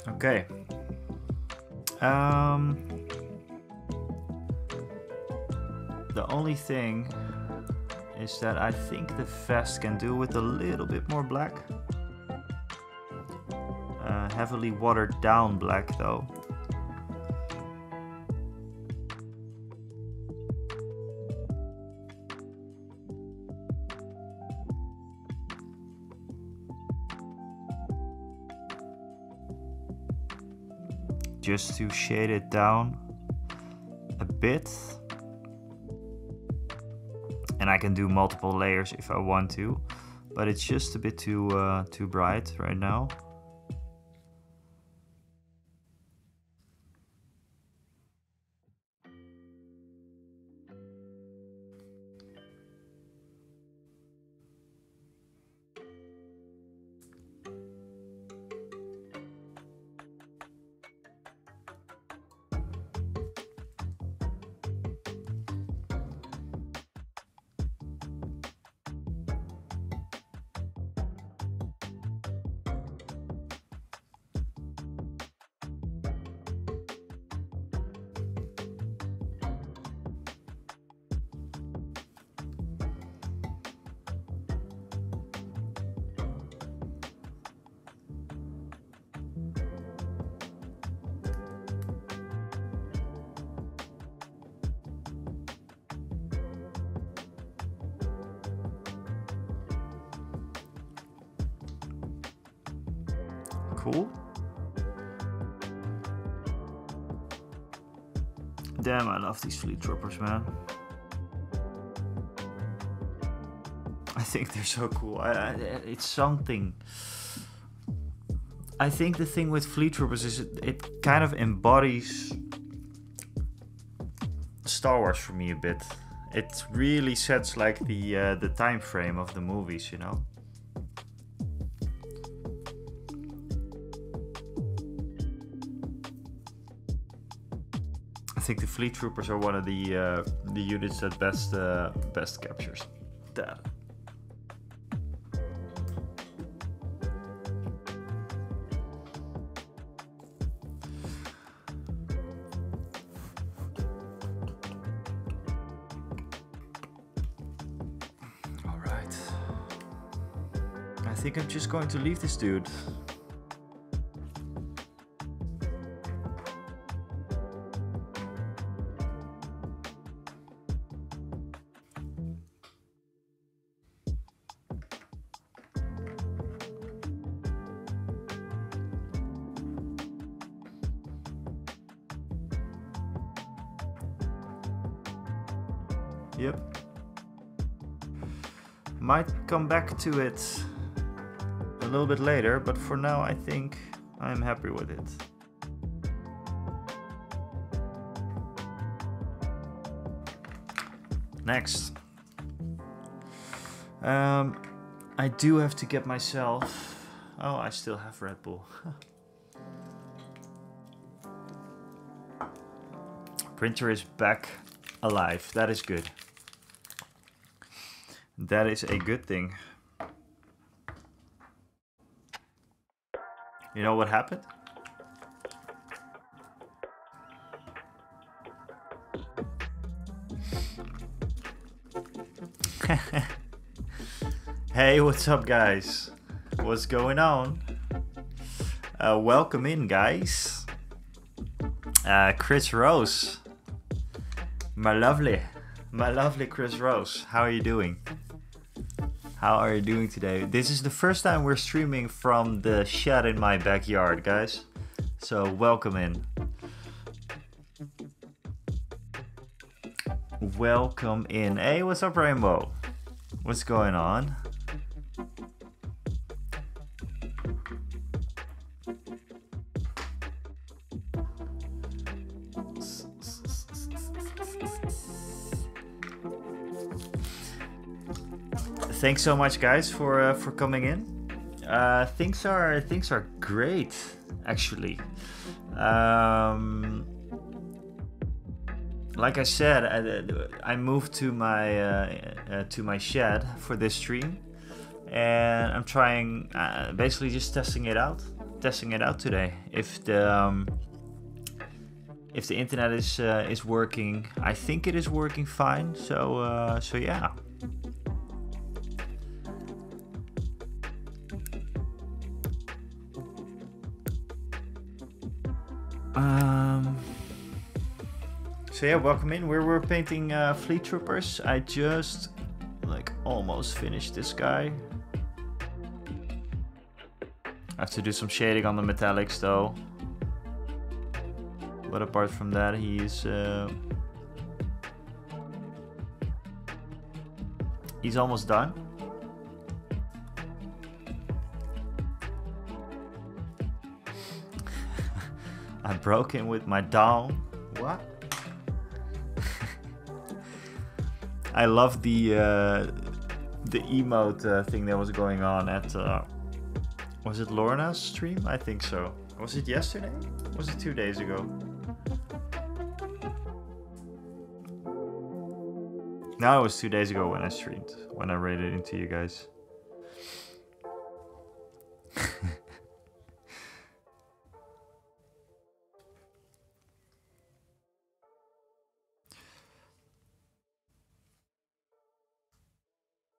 Okay. The only thing is that I think the vest can do with a little bit more black. Heavily watered down black though. Just to shade it down a bit. And I can do multiple layers if I want to, but it's just a bit too bright right now. Cool. Damn, I love these Fleet Troopers, man. I think they're so cool. It's something. I think the thing with Fleet Troopers is it kind of embodies Star Wars for me a bit. It really sets like the time frame of the movies, you know. I think the Fleet Troopers are one of the units that best captures that. All right. I think I'm just going to leave this dude. Yep. Might come back to it a little bit later, but for now I think I'm happy with it. Next. I do have to get myself... Oh, I still have Red Bull. Printer is back alive. That is good. That is a good thing. You know what happened? Hey, what's up, guys? What's going on? Welcome in, guys. Chris Rose. My lovely Chris Rose. How are you doing? How are you doing today? This is the first time we're streaming from the shed in my backyard, guys. So welcome in. Welcome in. Hey, what's up, Rainbow? What's going on? Thanks so much, guys, for coming in. Things are great, actually. Like I said, I moved to my shed for this stream, and I'm trying, basically just testing it out today. If the internet is working, I think it is working fine. So yeah. So yeah, welcome in. We're painting Fleet Troopers. I just almost finished this guy. I have to do some shading on the metallics though. But apart from that, he's almost done. I broke in with my down. What? I love the emote thing that was going on at was it Lorna's stream? I think so. Was it yesterday? Was it 2 days ago? No, it was 2 days ago when I streamed, when I raided into you guys.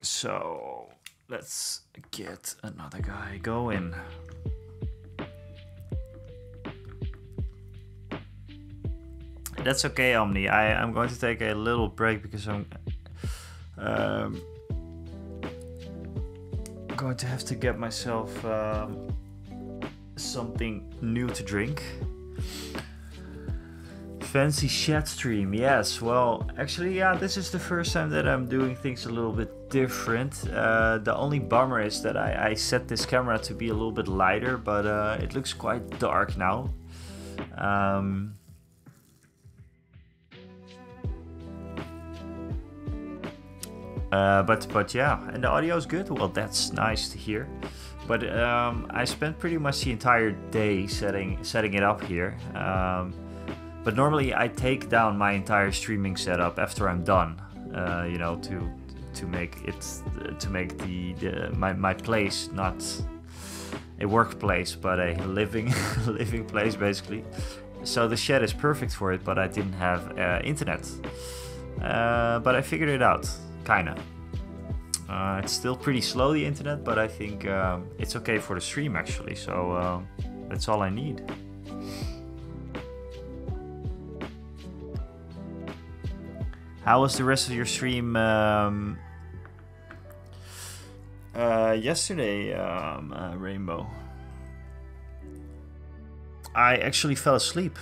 So let's get another guy going. That's okay, Omni. I'm going to take a little break because I'm going to have to get myself something new to drink. Fancy chat stream, yes. Well, actually, yeah, this is the first time that I'm doing things a little bit different. The only bummer is that I set this camera to be a little bit lighter, but it looks quite dark now. But yeah, and the audio is good. Well, that's nice to hear. But I spent pretty much the entire day setting it up here. But normally I take down my entire streaming setup after I'm done, you know, to make my place not a workplace but a living place basically. So the shed is perfect for it, but I didn't have internet. But I figured it out, kinda. It's still pretty slow, the internet, but I think it's okay for the stream actually. So that's all I need. How was the rest of your stream yesterday, Rainbow? I actually fell asleep.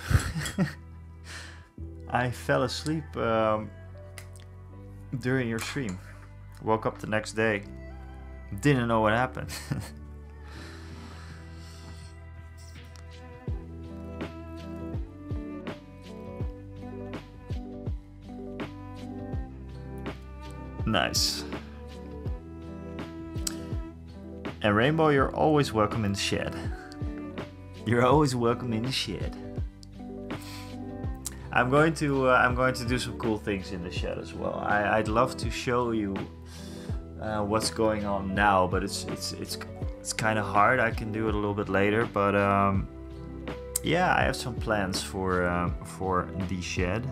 I fell asleep during your stream. Woke up the next day. Didn't know what happened. Nice. And Rainbow, you're always welcome in the shed. You're always welcome in the shed. I'm going to do some cool things in the shed as well. I'd love to show you what's going on now, but it's kind of hard. I can do it a little bit later, but yeah, I have some plans for the shed.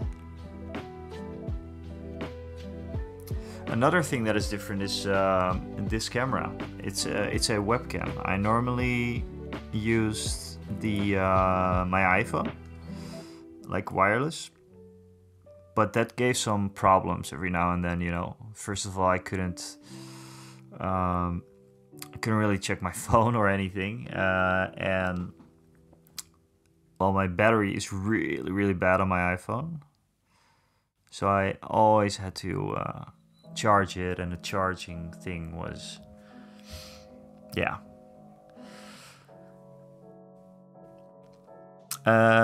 Another thing that is different is this camera. It's a webcam. I normally use my iPhone, like wireless, but that gave some problems every now and then. You know, first of all, I couldn't really check my phone or anything, and well, my battery is really bad on my iPhone, so I always had to charge it, and the charging thing was, yeah.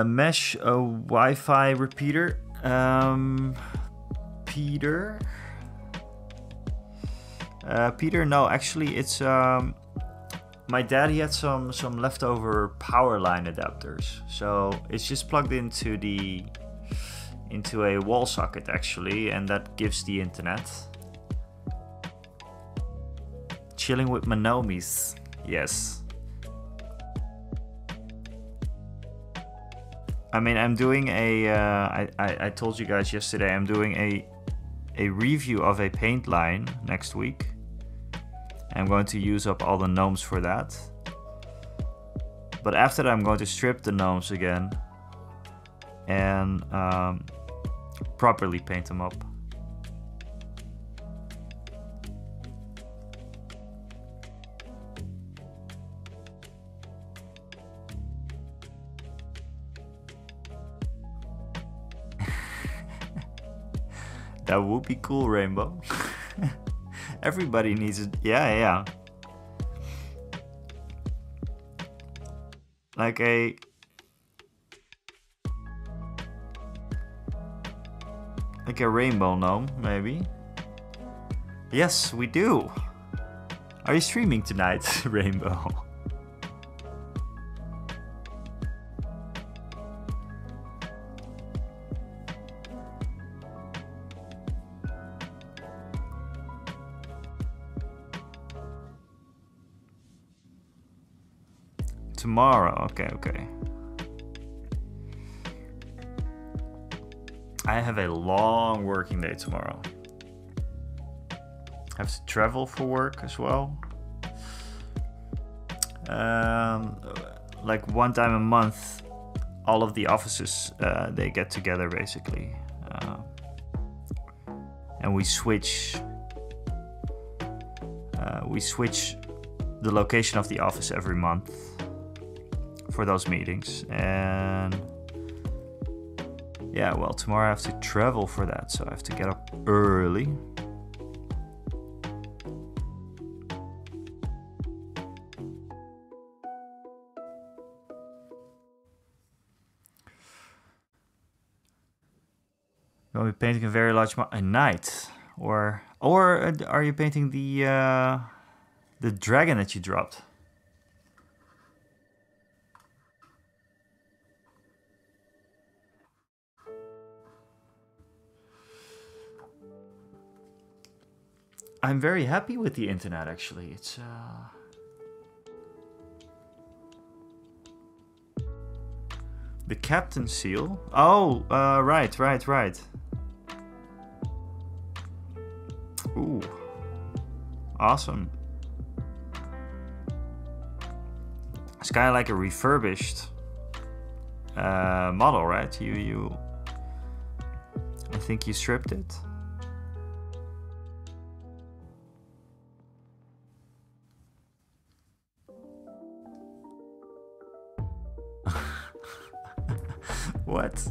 Mesh Wi-Fi repeater, Peter. Peter, no, actually, it's my dad. He had some leftover power line adapters, so it's just plugged into a wall socket actually, and that gives the internet. Chilling with my nomies, yes. I mean, I'm doing I told you guys yesterday, I'm doing a review of a paint line next week. I'm going to use up all the gnomes for that. But after that, I'm going to strip the gnomes again and properly paint them up. That would be cool, Rainbow. Everybody needs it. Yeah. Like a rainbow gnome, maybe. Yes, we do. Are you streaming tonight, Rainbow? Tomorrow, okay. I have a long working day tomorrow. I have to travel for work as well. Like one time a month, all of the offices they get together basically, and we switch the location of the office every month. for those meetings. And yeah, well, tomorrow I have to travel for that, so I have to get up early. You'll be painting a very large at night, or are you painting the dragon that you dropped? I'm very happy with the internet, actually. It's the captain seal. Oh, right. Ooh, awesome. It's kind of like a refurbished model, right? I think you stripped it. What?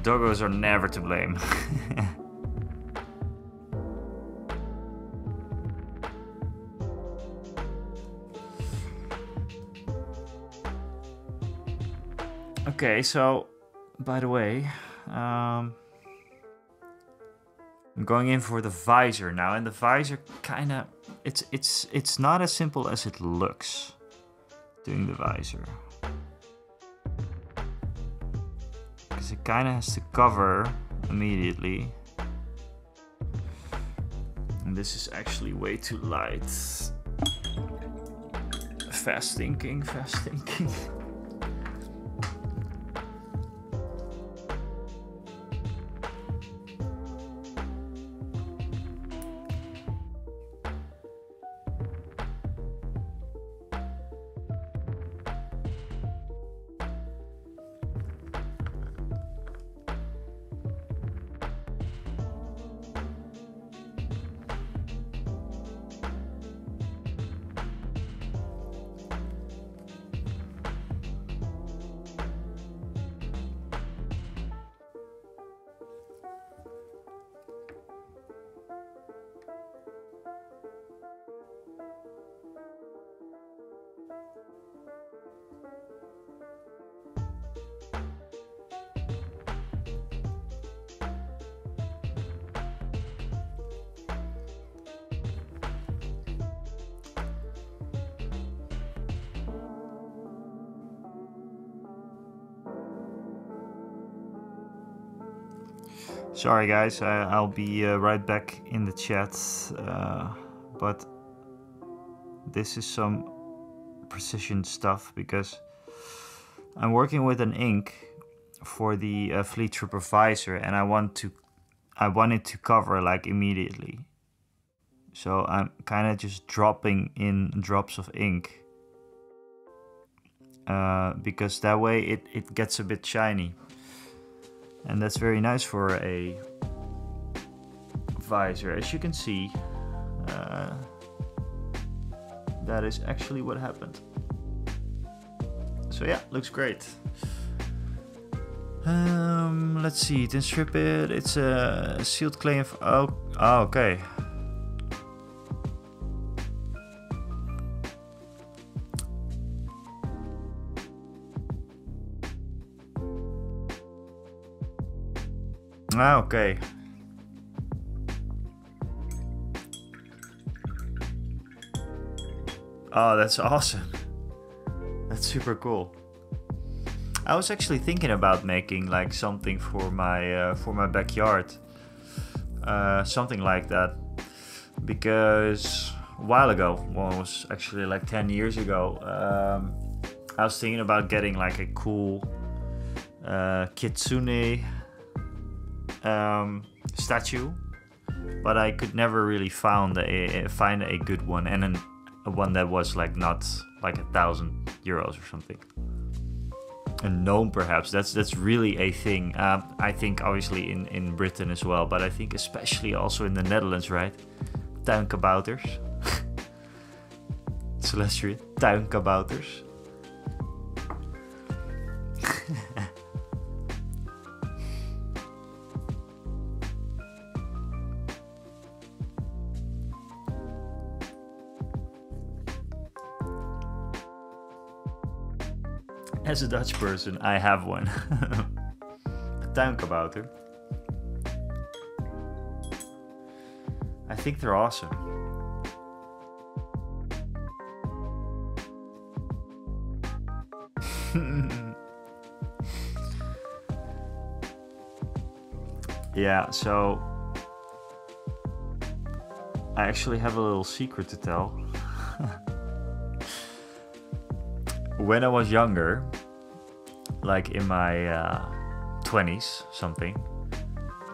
Doggos are never to blame. Okay, so by the way, I'm going in for the visor now, and the visor kind of it's not as simple as it looks doing the visor. It kind of has to cover immediately, and this is actually way too light. Fast thinking. Sorry guys, I'll be right back in the chat, but this is some precision stuff because I'm working with an ink for the Fleet Trooper visor, and I want it to cover like immediately. So I'm kind of just dropping in drops of ink because that way it gets a bit shiny. And that's very nice for a visor. As you can see, that is actually what happened. So yeah, looks great. Let's see, then strip it. It's a sealed clay. Oh, okay. Okay. Oh, that's awesome. That's super cool. I was actually thinking about making like something for my backyard, something like that, because a while ago. Well, it was actually like 10 years ago. I was thinking about getting like a cool kitsune statue, but I could never really find a good one, and a one that was like not like €1,000 or something. A gnome, perhaps. That's really a thing. I think obviously in Britain as well, but I think especially also in the Netherlands, right? Tuinkabouters. Celestial tuinkabouters. As a Dutch person, I have one. A tuinkabouter. I think they're awesome. Yeah, so I actually have a little secret to tell. When I was younger, like in my 20s something,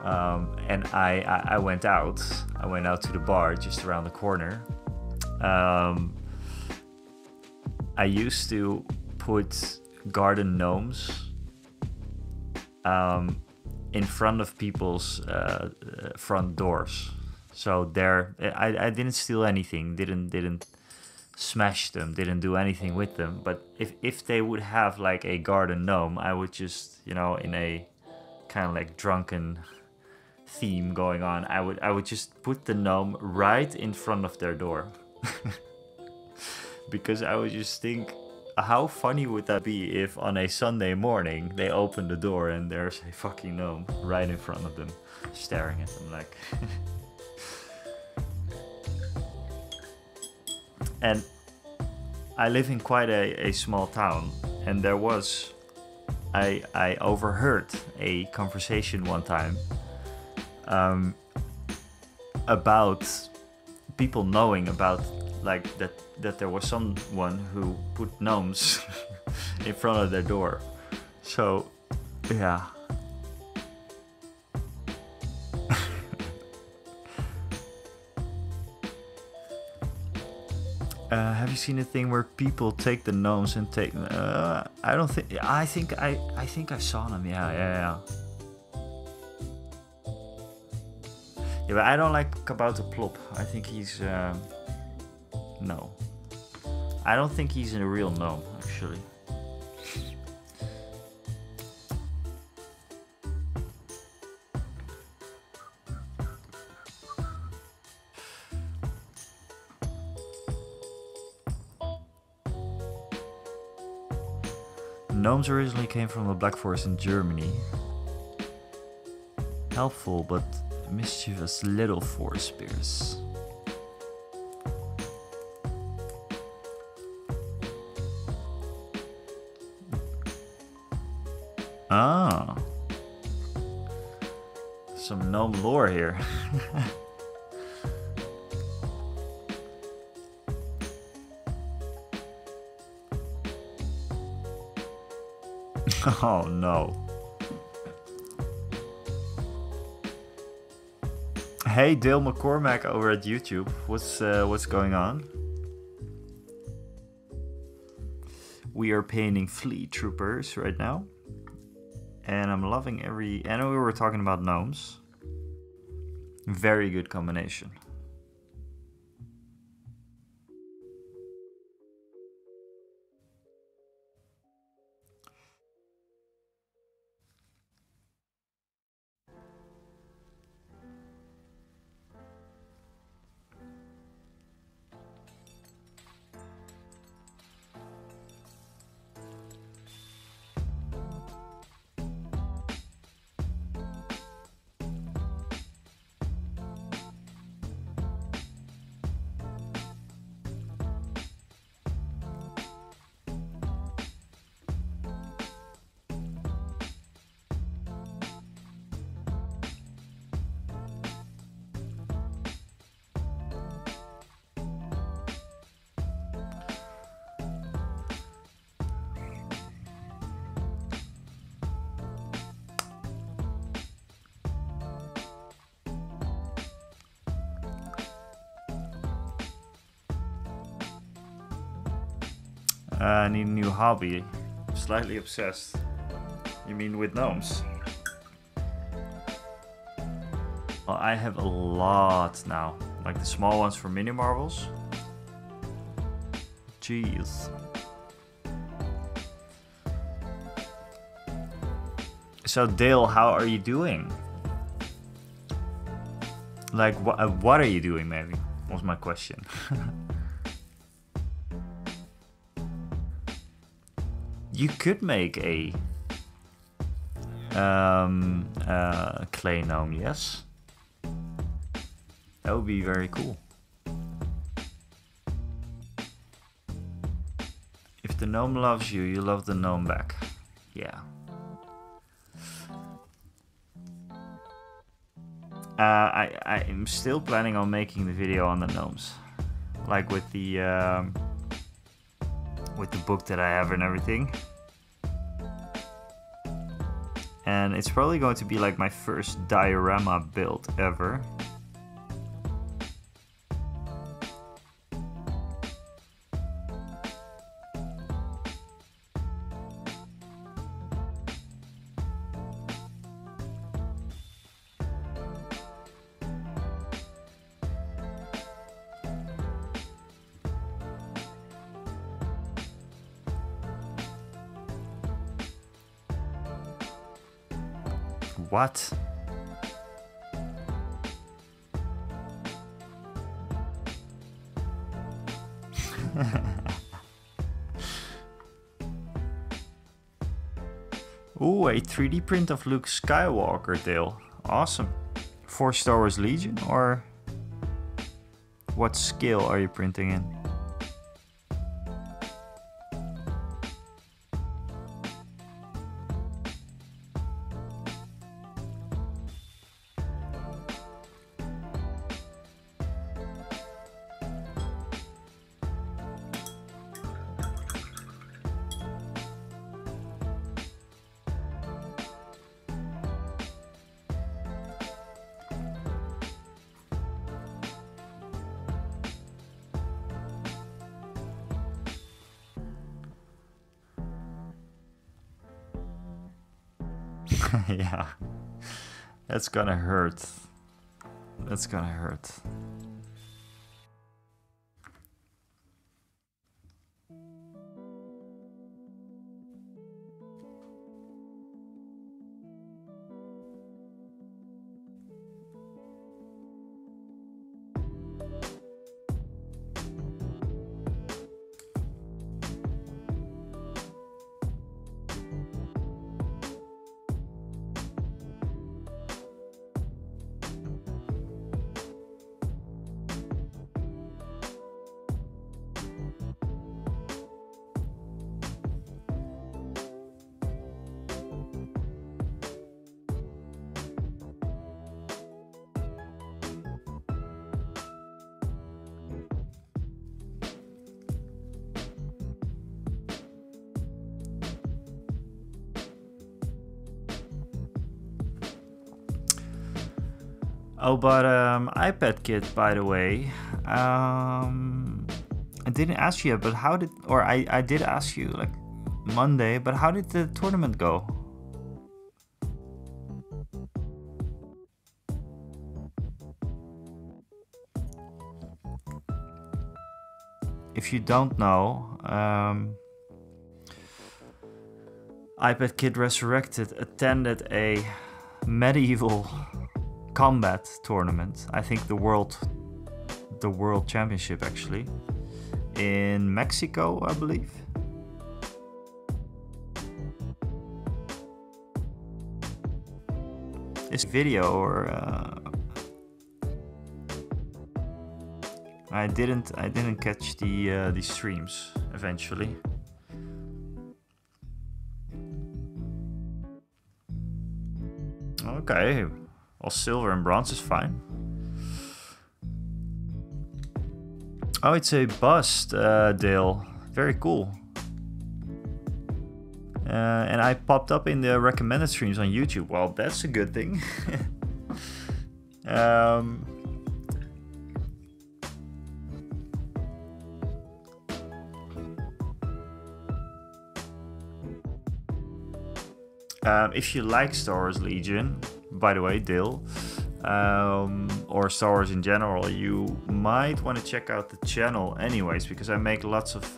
and I went out to the bar just around the corner. I used to put garden gnomes in front of people's front doors. So there, I didn't steal anything, didn't smash them, didn't do anything with them. But if they would have like a garden gnome, I would just, in a kind of like drunken theme going on, I would just put the gnome right in front of their door. Because I would just think, how funny would that be if on a Sunday morning they open the door and there's a fucking gnome right in front of them, staring at them like... And I live in quite a small town, and there was... I overheard a conversation one time about people knowing about like that there was someone who put gnomes in front of their door. So yeah. Have you seen a thing where people take the gnomes and take? I don't think. I think I saw them. Yeah. Yeah, but I don't like Kabouter Plop. I think he's no. I don't think he's a real gnome, actually. Gnomes originally came from a black forest in Germany. Helpful but mischievous little forest spirits. Ah. Some gnome lore here. Oh no. Hey, Dale McCormack over at YouTube. What's going on? We are painting Fleet Troopers right now. And I'm loving every... I know we were talking about gnomes. Very good combination. I need a new hobby. Slightly obsessed. You mean with gnomes? Well, I have a lot now. Like the small ones for mini marbles. Jeez. So Dale, how are you doing? Like, what are you doing, maybe? Was my question. You could make a clay gnome, yes? That would be very cool. If the gnome loves you, you love the gnome back. Yeah. I'm still planning on making the video on the gnomes, like with the book that I have and everything. And it's probably going to be like my first diorama build ever. What? Ooh, a 3D print of Luke Skywalker, Dale. Awesome. For Star Wars Legion, or what scale are you printing in? Yeah, that's gonna hurt. That's gonna hurt. Oh, but iPad Kit, by the way, I didn't ask you yet, but how did, or I did ask you like Monday, but how did the tournament go? If you don't know, iPad Kid Resurrected attended a medieval combat tournament. I think the world championship actually in Mexico, I believe. This video, or I didn't catch the streams eventually. Okay, well, silver and bronze is fine. Oh, it's a bust, Dale. Very cool. And I popped up in the recommended streams on YouTube. Well, that's a good thing. If you like Star Wars Legion, by the way, Dill, or Star Wars in general, you might want to check out the channel anyways, because I make lots of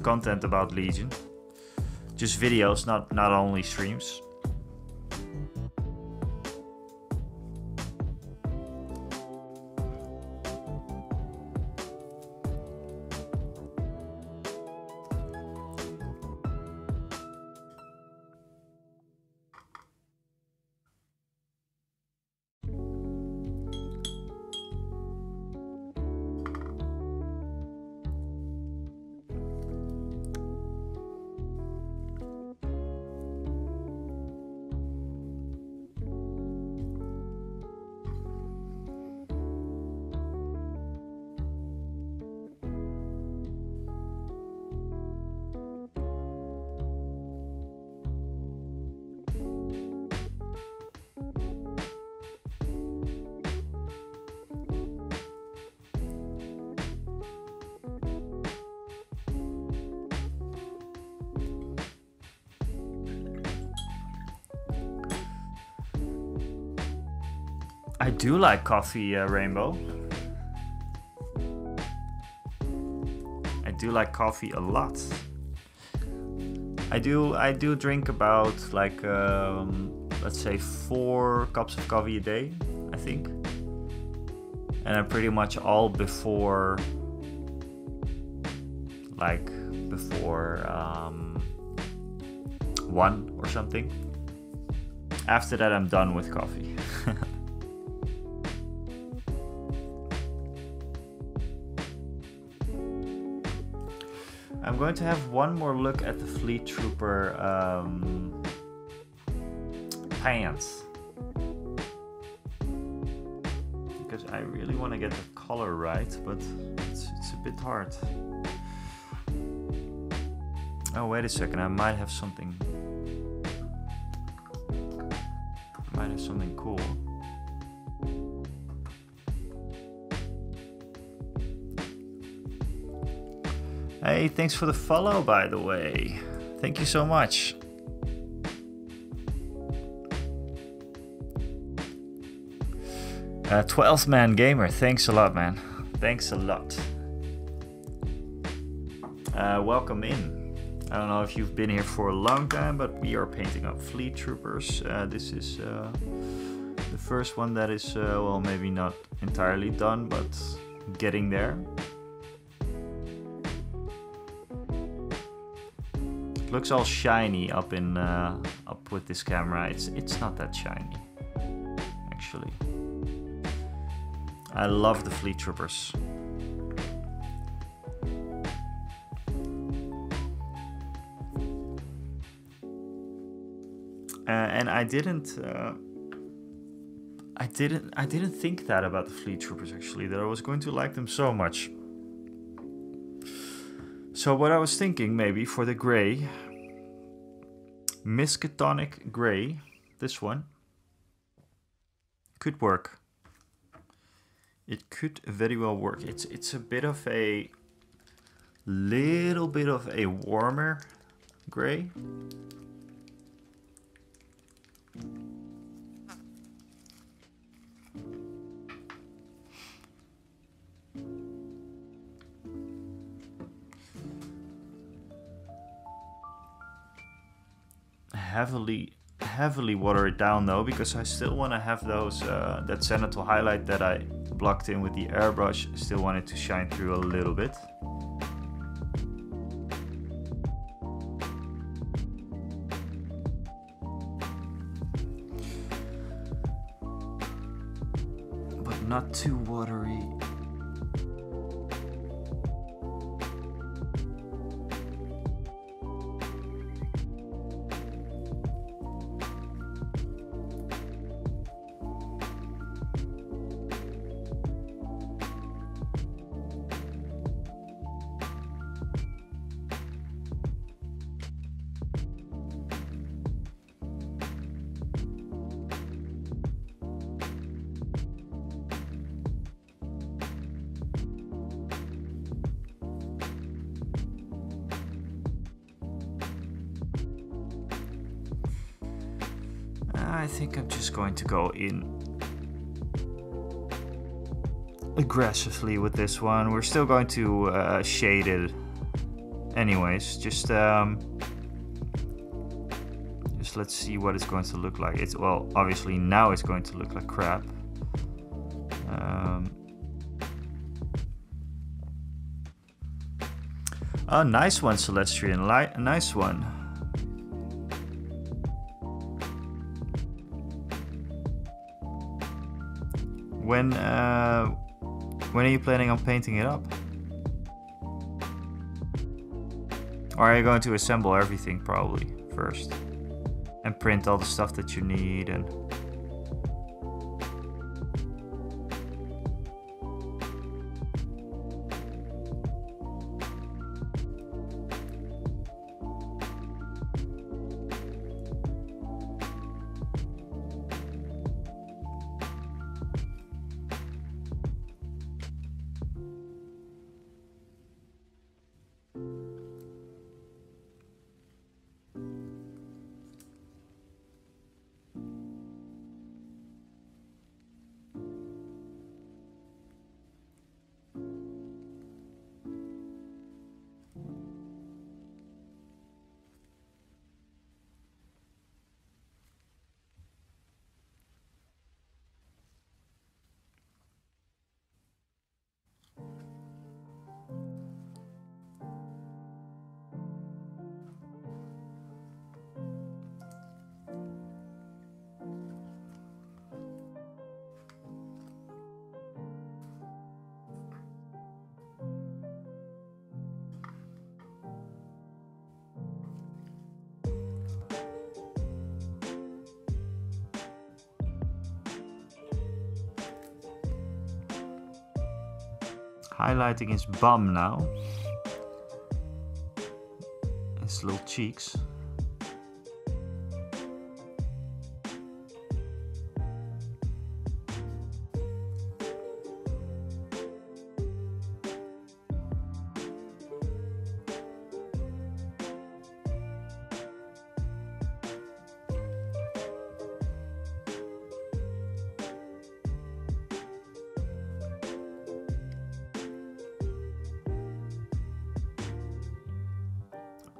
content about Legion. Just videos, not only streams. I do like coffee, Rainbow. I do like coffee a lot. I do drink about like let's say 4 cups of coffee a day, I think, and I'm pretty much all before 1 or something. After that, I'm done with coffee. I'm going to have one more look at the Fleet Trooper pants, because I really want to get the color right, but it's a bit hard. Oh, wait a second, I might have something cool. Hey, thanks for the follow, by the way. Thank you so much. Uh, 12th Man Gamer, thanks a lot, man. Thanks a lot. Welcome in. I don't know if you've been here for a long time, but we are painting up Fleet Troopers. This is the first one that is, well, maybe not entirely done, but getting there. Looks all shiny up with this camera. It's not that shiny, actually. I love the Fleet Troopers. And I didn't think that about the Fleet Troopers, actually, that I was going to like them so much. So what I was thinking, maybe for the gray, Miskatonic Gray, this one, could work. It could very well work. It's a bit of a little bit of a warmer gray. Heavily water it down though, because I still want to have those that Zenithal highlight that I blocked in with the airbrush. Still want it to shine through a little bit. But not too watery. I think I'm just going to go in aggressively with this one. We're still going to shade it anyways. Just let's see what it's going to look like. It's, well, obviously now it's going to look like crap. Oh, nice one, Celestrian. Nice one. When are you planning on painting it up? Or are you going to assemble everything probably first? And print all the stuff that you need and... Highlighting his bum now. His little cheeks.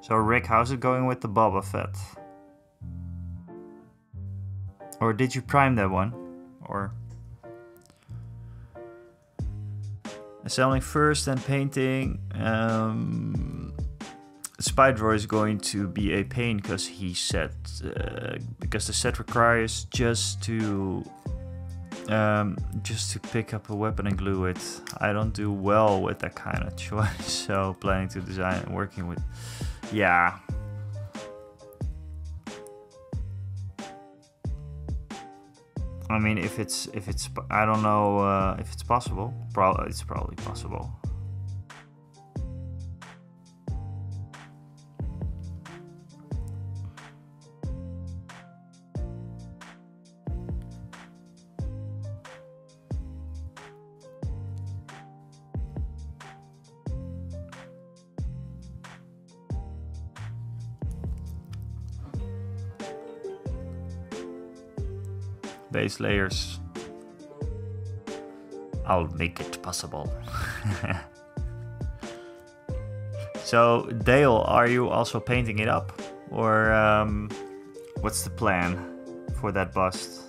So Rick, how's it going with the Boba Fett? Or did you prime that one? Or assembling first, then painting. Spydroid is going to be a pain because he said because the set requires just to pick up a weapon and glue it. I don't do well with that kind of choice. So planning to design and working with. Yeah. I mean, if it's I don't know if it's possible. It's probably possible. Base layers. I'll make it possible. So Dale, are you also painting it up, or what's the plan for that bust?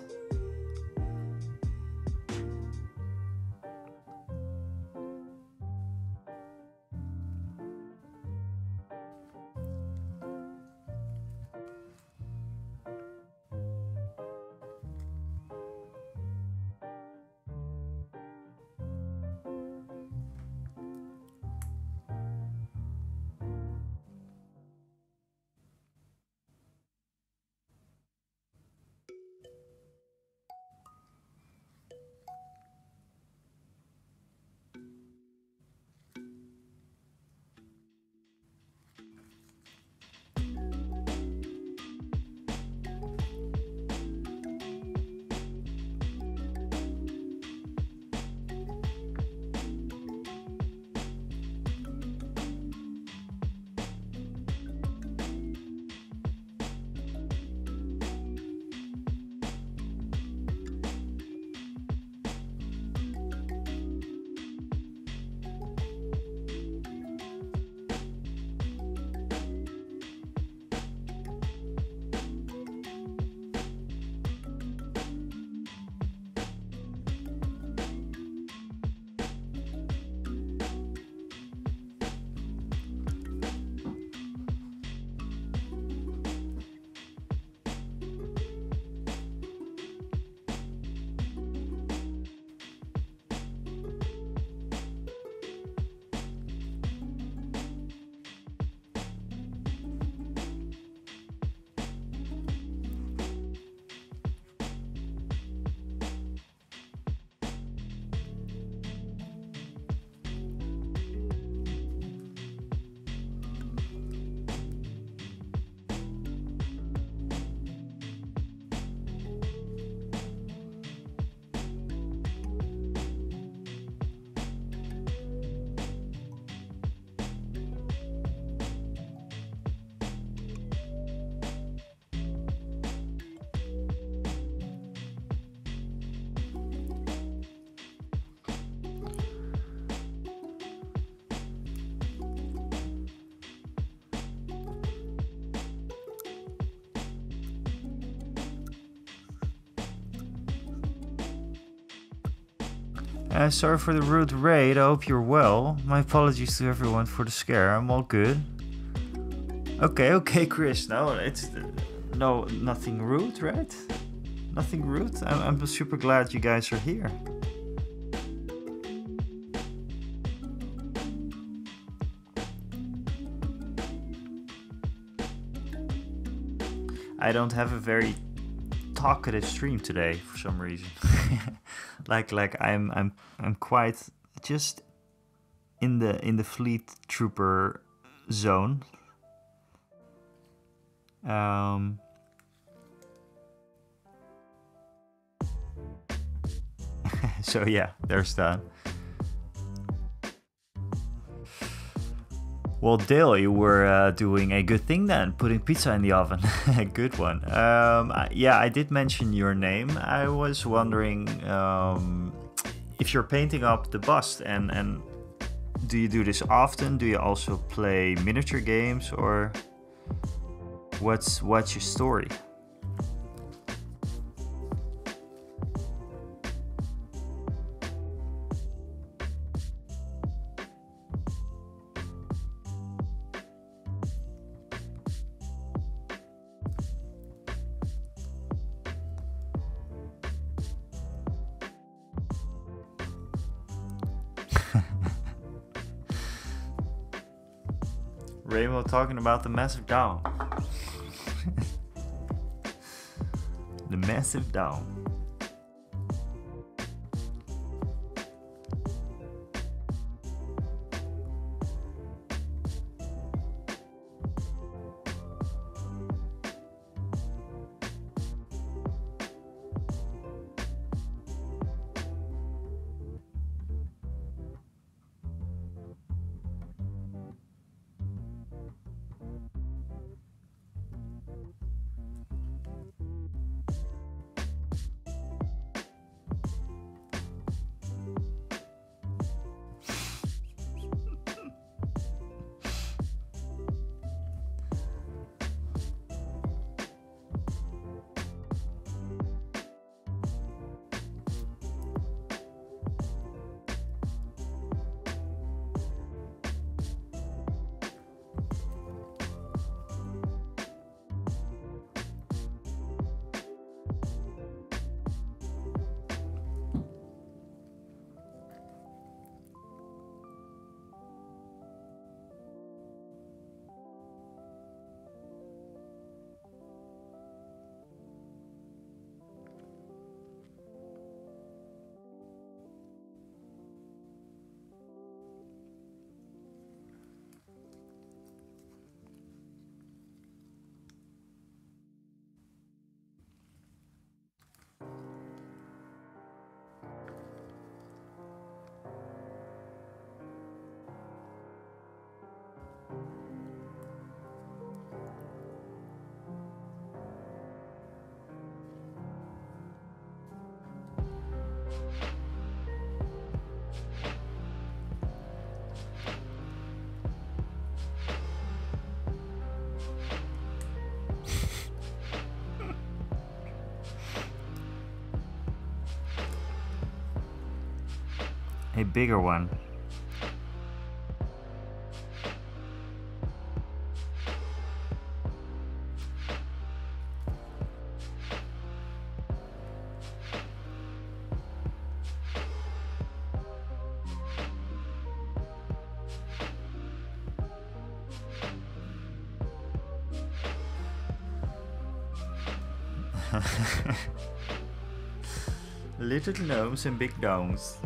Sorry for the rude raid. I hope you're well. My apologies to everyone for the scare. I'm all good. Okay, Chris. No, it's nothing rude, right? Nothing rude. I'm super glad you guys are here. I don't have a very talkative stream today for some reason. like I'm quite just in the Fleet Trooper zone. So yeah, there's that. Well, Dale, you were doing a good thing then, putting pizza in the oven. A good one. Yeah, I did mention your name. I was wondering if you're painting up the bust, and do you do this often? Do you also play miniature games, or what's your story? Rainbow talking about the massive down. The massive down. A bigger one. Little gnomes and big domes.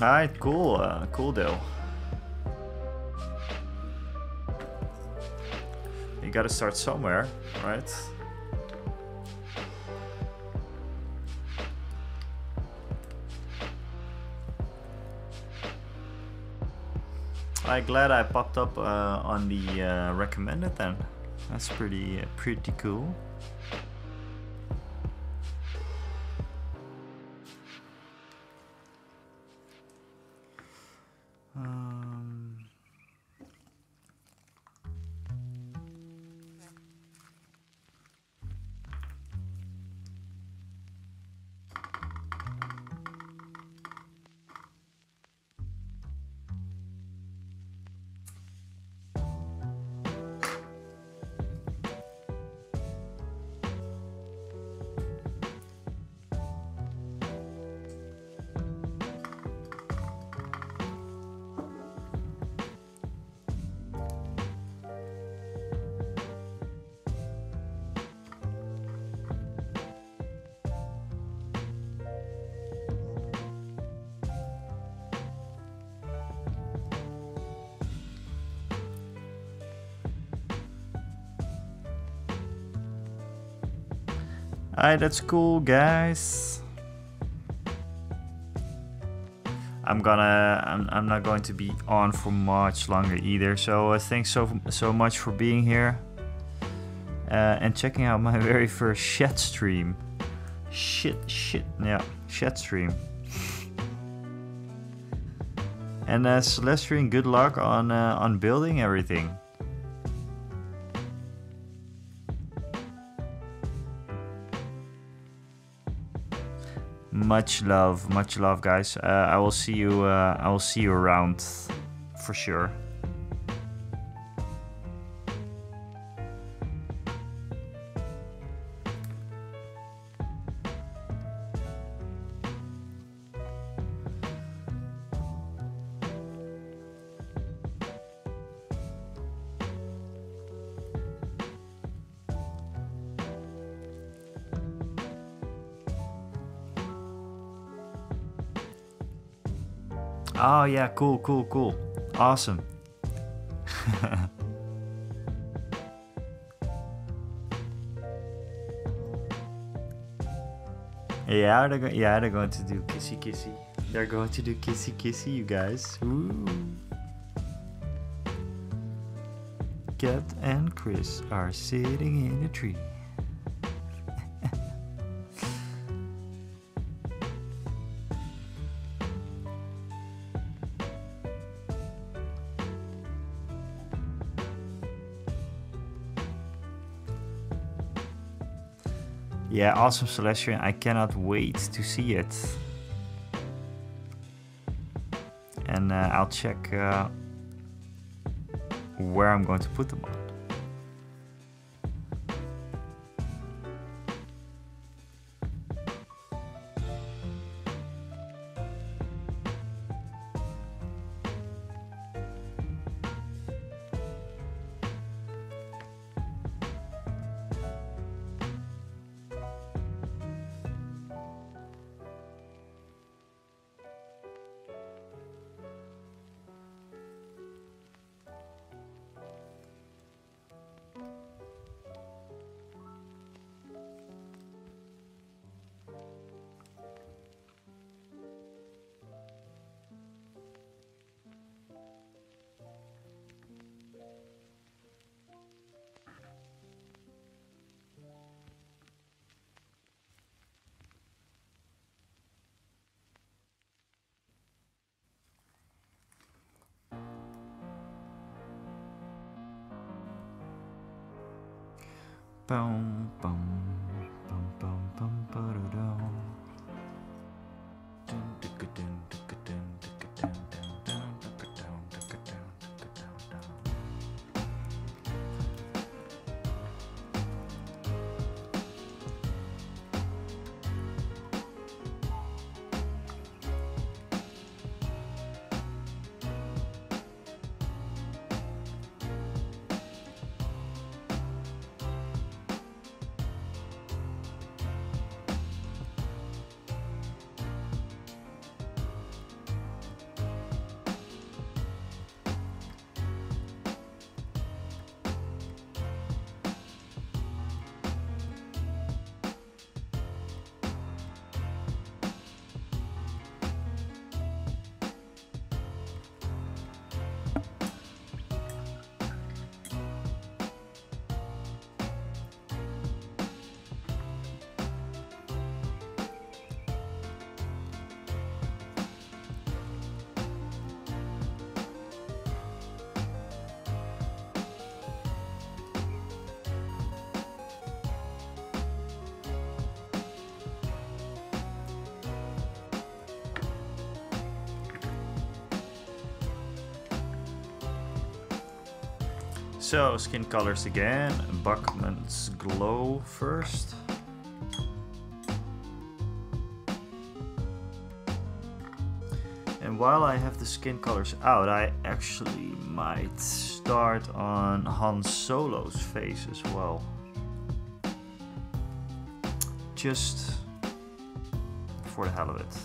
Alright, cool, cool Dale. you gotta start somewhere, right? I'm glad I popped up on the recommended then. That's pretty cool. Alright, that's cool, guys. I'm not going to be on for much longer either. So thanks so much for being here and checking out my very first Shed stream. Yeah, Shed stream. And Celestian, good luck on building everything. Much love, guys. I will see you around for sure. Oh yeah, cool. Awesome. Yeah, they're going to do kissy. They're going to do kissy, you guys. Ooh. Cat and Chris are sitting in a tree. Yeah, awesome, Celestian. I cannot wait to see it. And I'll check where I'm going to put them on. Boom, boom, boom, boom, boom, ba-da-dum. So, skin colors again. Buckman's Glow first. And while I have the skin colors out, I actually might start on Han Solo's face as well. Just for the hell of it.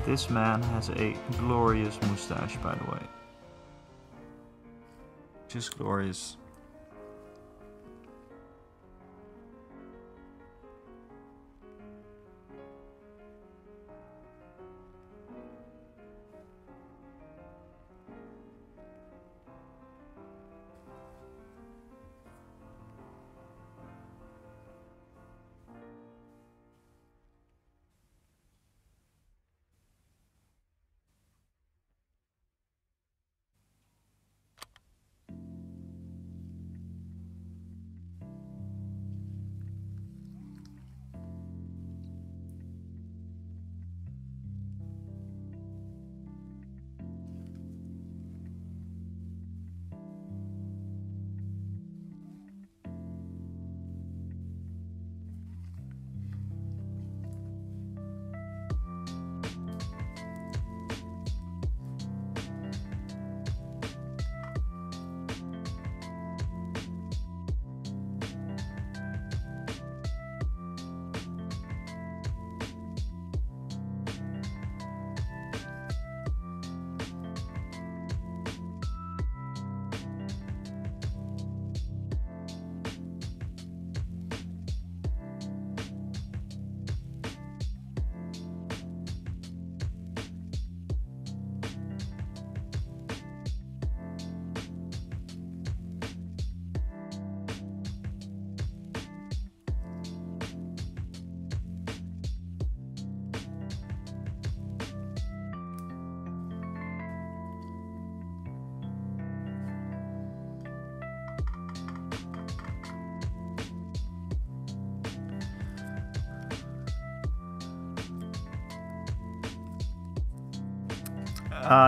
This man has a glorious mustache, by the way. Just glorious.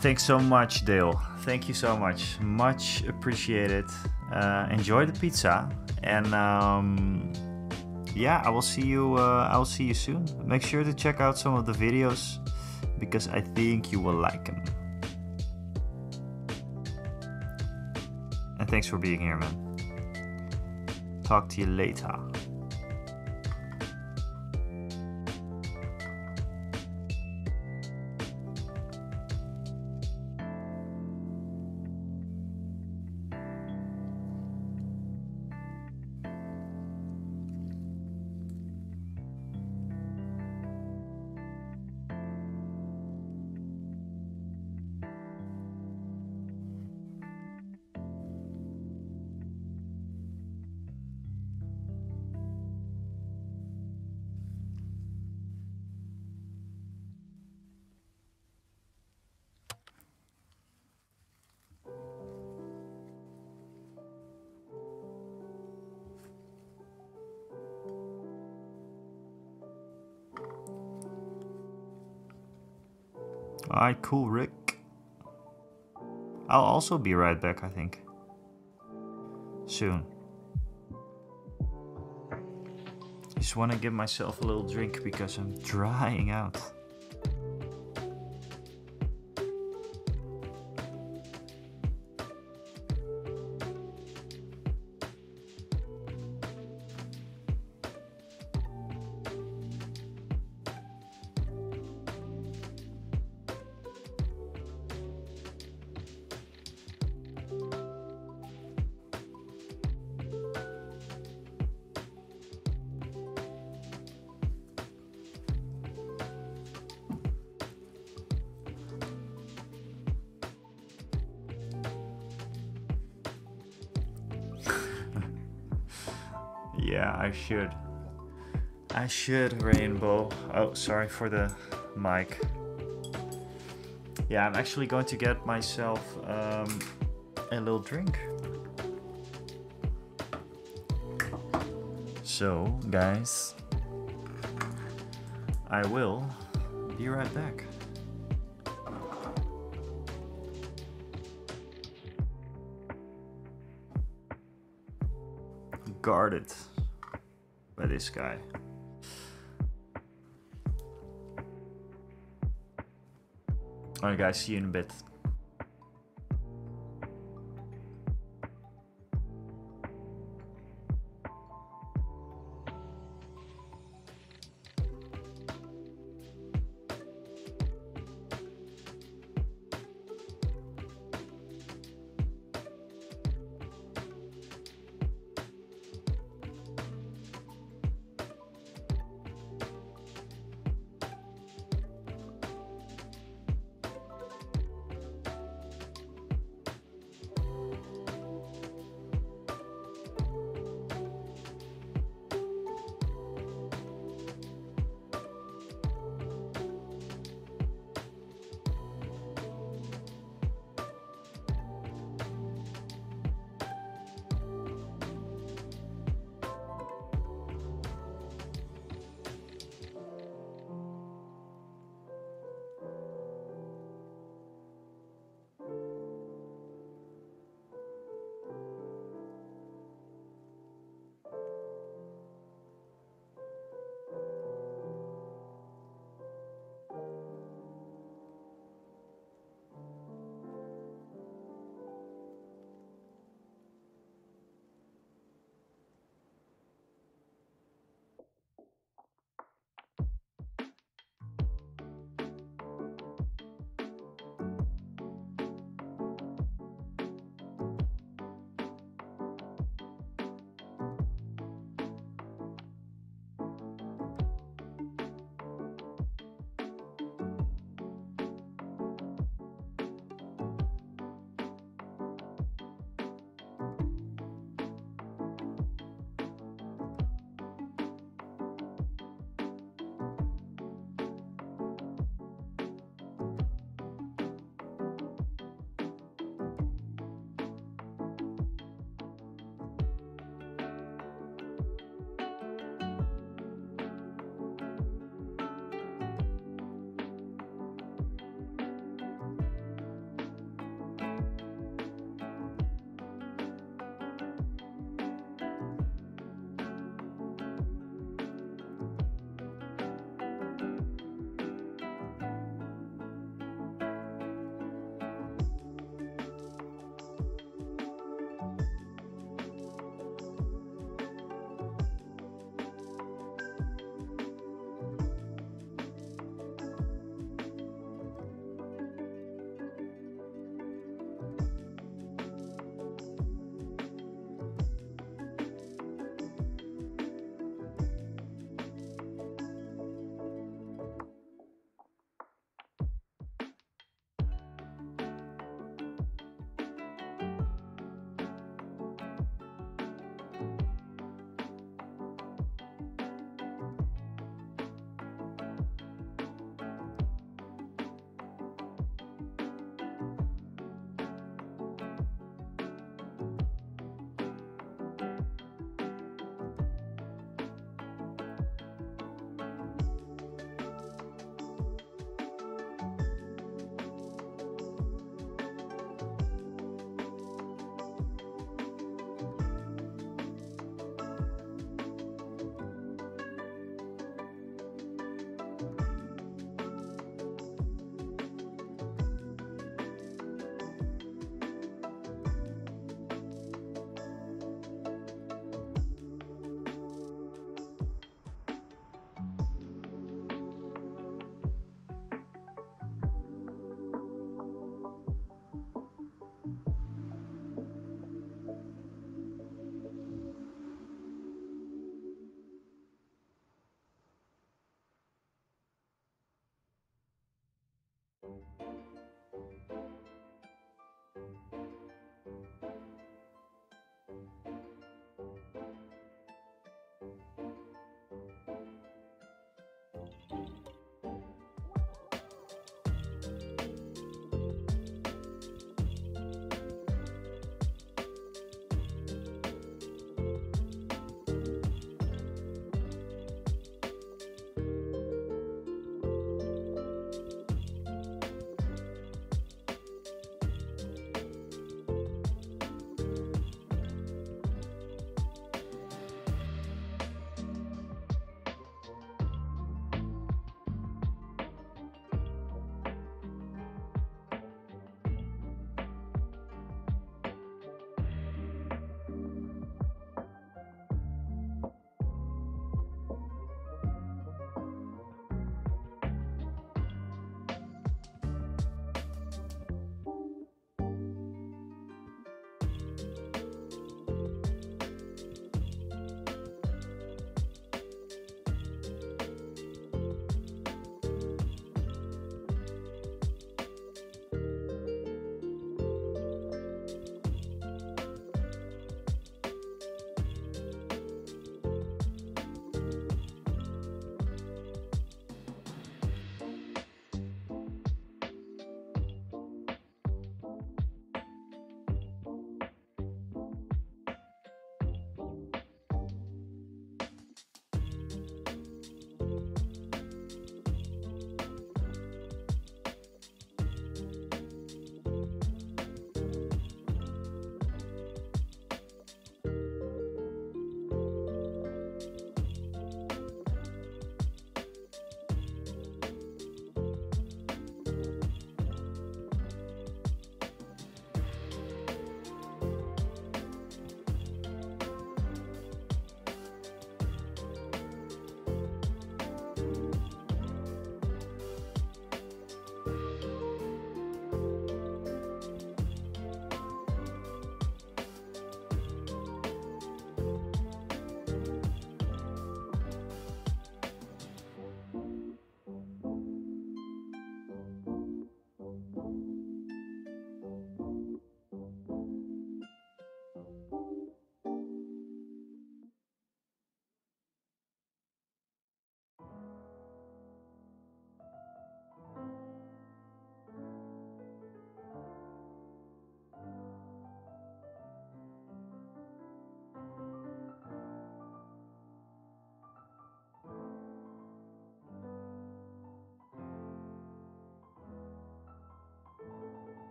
Thanks so much, Dale. Thank you so much. Much appreciated. Enjoy the pizza, and yeah, I will see you. I will see you soon. Make sure to check out some of the videos because I think you will like them. And thanks for being here, man. Talk to you later. Alright, cool, Rick. I'll also be right back, I think. Soon. Just want to give myself a little drink because I'm drying out. Yeah, I should. I should, Rainbow. Oh, sorry for the mic. Yeah, I'm actually going to get myself a little drink. So, guys, I will be right back. Guarded by this guy. Alright guys, see you in a bit.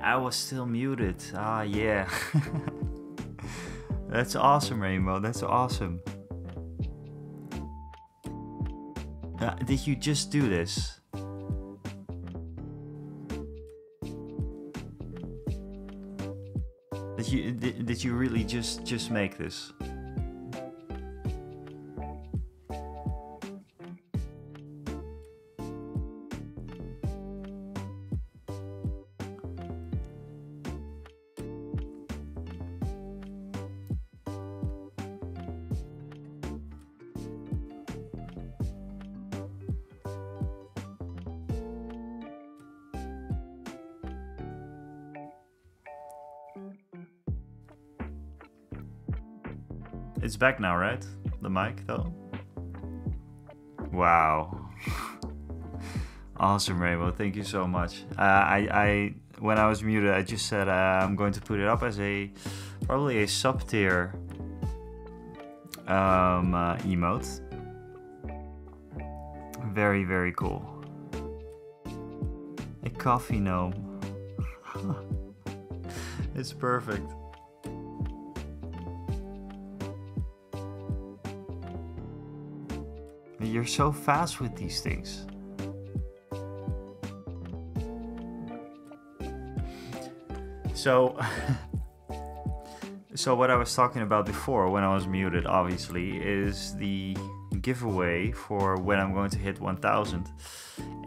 I was still muted. Ah, yeah. That's awesome, Rainbow. That's awesome. Did you just do this? Did you really just make this? It's back now, right? The mic, though? Wow. Awesome, Rainbow. Thank you so much. When I was muted, I just said I'm going to put it up as probably a sub-tier emote. Very, very cool. A coffee gnome. It's perfect. You're so fast with these things. So what I was talking about before when I was muted, obviously, is the giveaway for when I'm going to hit 1,000.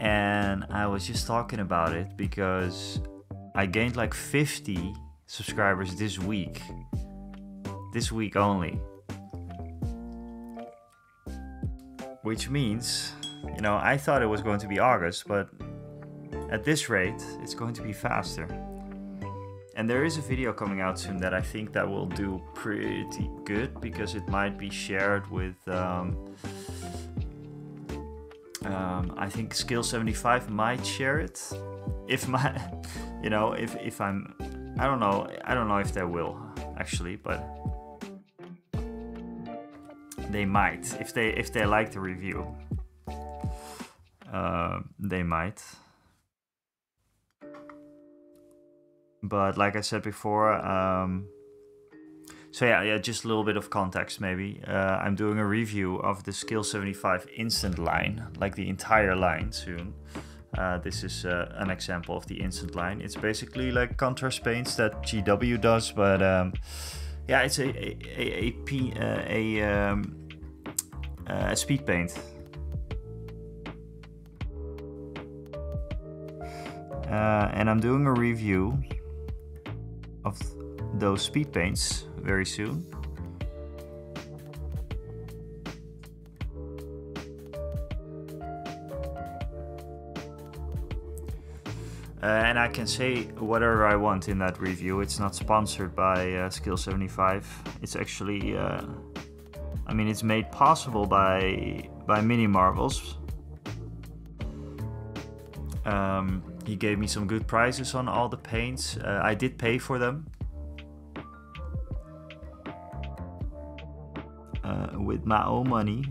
And I was just talking about it because I gained like 50 subscribers this week. This week only. Which means, you know, I thought it was going to be August, but at this rate, it's going to be faster. And there is a video coming out soon that I think that will do pretty good because it might be shared with, I think Skill75 might share it. If my, you know, if I'm, I don't know if they will actually, but they might if they like the review. They might. But like I said before, so yeah, just a little bit of context maybe. I'm doing a review of the Skill75 instant line, like the entire line soon. This is an example of the instant line. It's basically like contrast paints that GW does, but yeah, it's a speed paint. And I'm doing a review of those speed paints very soon. And I can say whatever I want in that review. It's not sponsored by Skill75. It's actually, I mean, it's made possible by Mini Marvels. He gave me some good prices on all the paints. I did pay for them. With my own money.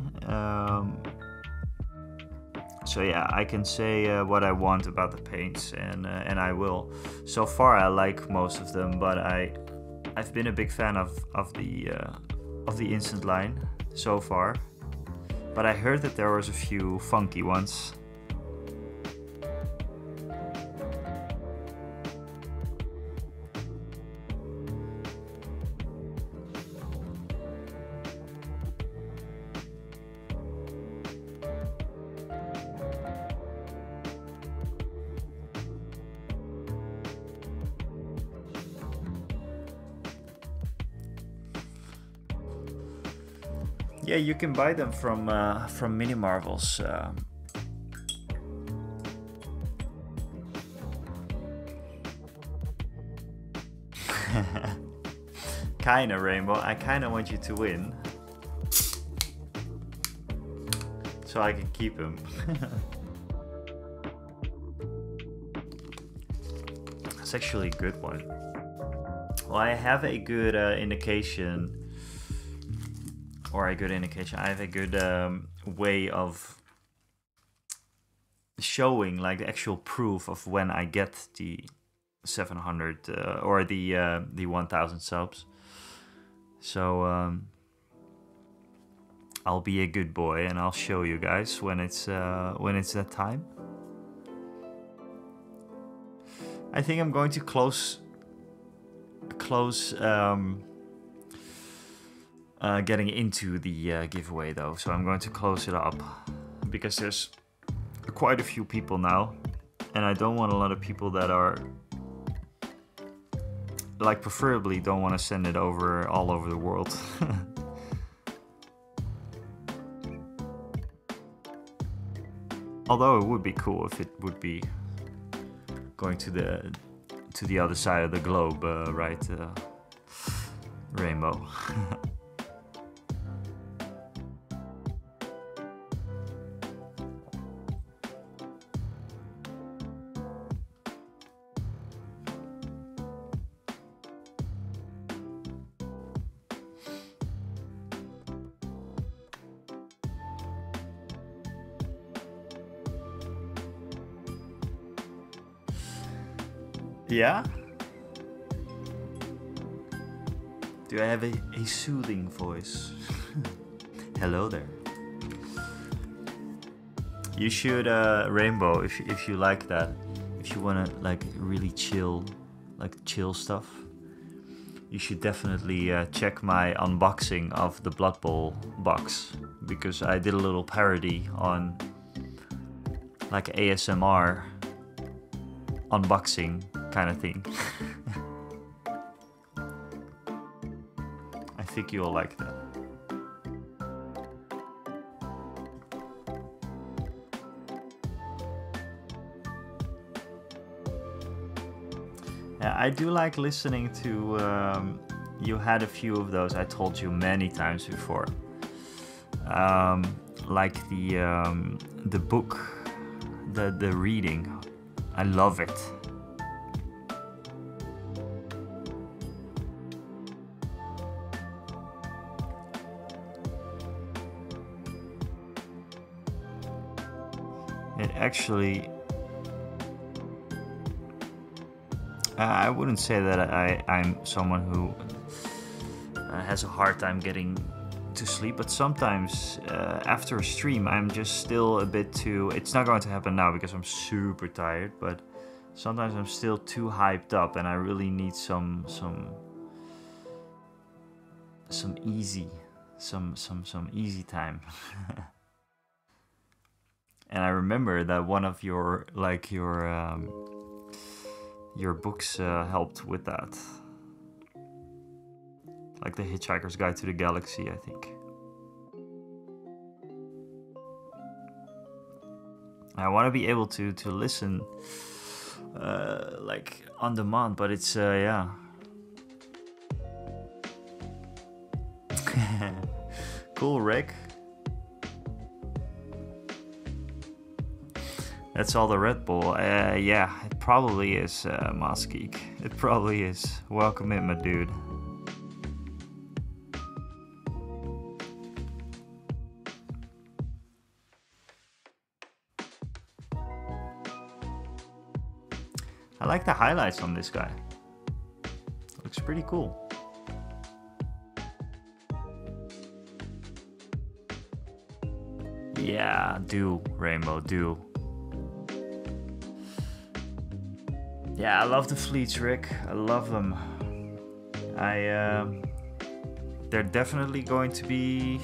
So yeah, I can say what I want about the paints, and I will. So far, I like most of them, but I've been a big fan of the instant line so far. But I heard that there was a few funky ones. Yeah, you can buy them from Mini Marvels. Kinda, Rainbow. I kinda want you to win, so I can keep him. It's actually a good one. Well, I have a good indication. Or a good indication. I have a good way of showing like the actual proof of when I get the 700 or the 1000 subs. So I'll be a good boy and I'll show you guys when it's that time. I think I'm going to close getting into the giveaway though, so I'm going to close it up because there's quite a few people now, and I don't want a lot of people that are like, preferably don't want to send it over all over the world. Although it would be cool if it would be going to the other side of the globe, right, Rainbow? Yeah? Do I have a soothing voice? Hello there. You should, Rainbow, if you like that, if you wanna like really chill stuff, you should definitely check my unboxing of the Blood Bowl box, because I did a little parody on like ASMR unboxing kind of thing. I think you'll like that. Yeah, I do like listening to, you had a few of those, I told you many times before. Like the book, the reading, I love it. It actually, I wouldn't say that I'm someone who has a hard time getting to sleep, but sometimes after a stream I'm just still a bit too, it's not going to happen now because I'm super tired, but sometimes I'm still too hyped up and I really need some easy time. And I remember that one of your books helped with that, like The Hitchhiker's Guide to the Galaxy, I think. I want to be able to listen like on demand, but it's yeah. Cool, Rick. That's all the Red Bull. Yeah, it probably is, Mosgeek. It probably is. Welcome in, my dude. I like the highlights on this guy. Looks pretty cool. Yeah, do, Rainbow, do. Yeah, I love the fleets, Rick. I love them. They're definitely going to be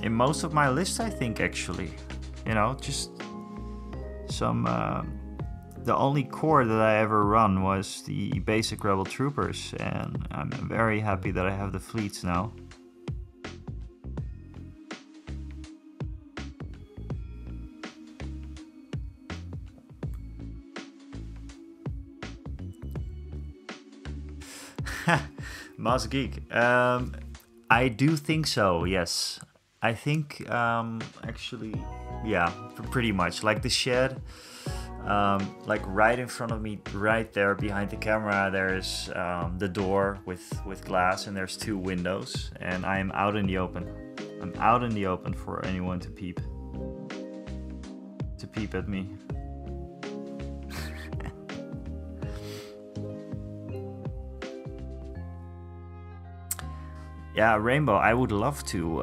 in most of my lists, I think, actually. You know, just some... the only core that I ever run was the basic Rebel Troopers, and I'm very happy that I have the fleets now. Mosgeek. I do think so, yes. I think, actually, yeah, pretty much. Like the shed, like right in front of me, right there behind the camera, there's the door with glass, and there's 2 windows, and I'm out in the open. I'm out in the open for anyone to peep at me. Yeah, Rainbow, I would love to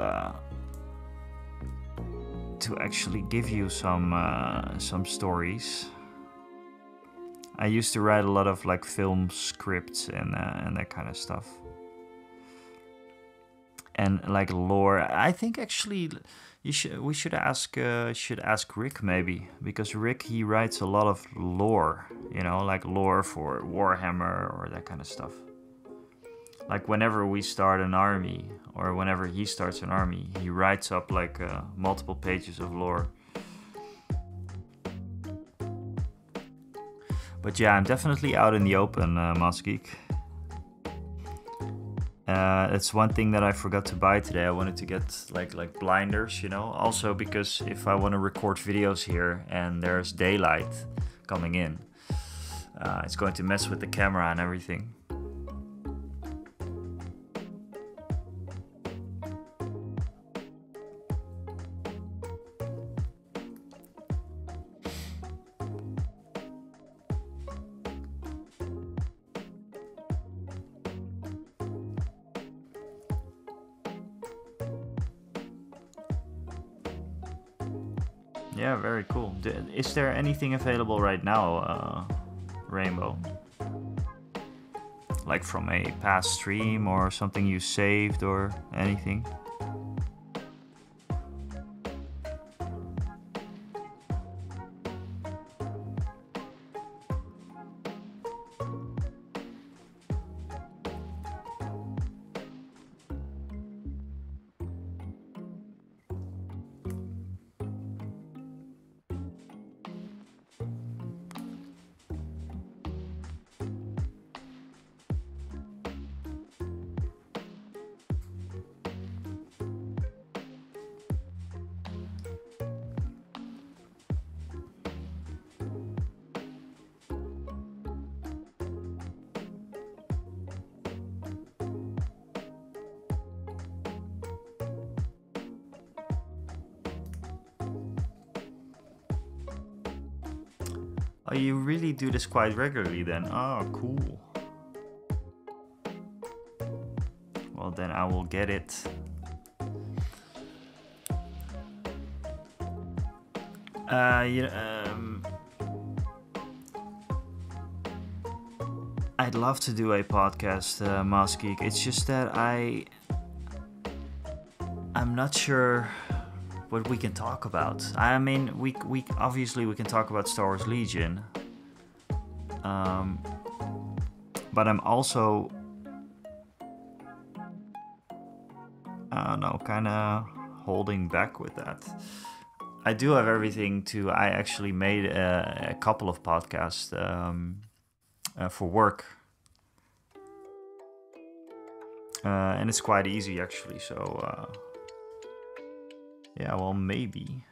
actually give you some stories. I used to write a lot of like film scripts and that kind of stuff. And like lore, I think actually we should ask Rick maybe, because Rick, he writes a lot of lore, you know, like lore for Warhammer or that kind of stuff. Like whenever we start an army, or whenever he starts an army, he writes up like multiple pages of lore. But yeah, I'm definitely out in the open, Masgeek. It's one thing that I forgot to buy today. I wanted to get like blinders, you know. Also because if I want to record videos here and there's daylight coming in, it's going to mess with the camera and everything. Yeah, very cool. Is there anything available right now, Rainbow? Like from a past stream or something you saved or anything? Oh, you really do this quite regularly then? Oh, cool. Well, then I will get it. I'd love to do a podcast, Masgeek. It's just that I'm not sure what we can talk about. I mean, we obviously we can talk about Star Wars Legion, but I'm also, I don't know, kind of holding back with that. I do have everything to. I actually made a couple of podcasts for work, and it's quite easy actually. So. Yeah, well, maybe.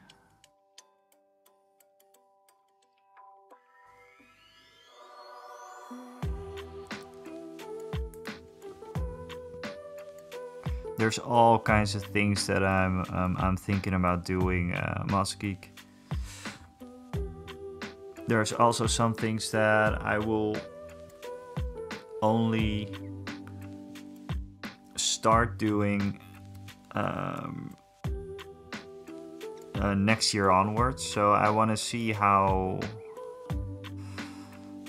There's all kinds of things that I'm thinking about doing, Masgeek. There's also some things that I will only start doing next year onwards. So I want to see how.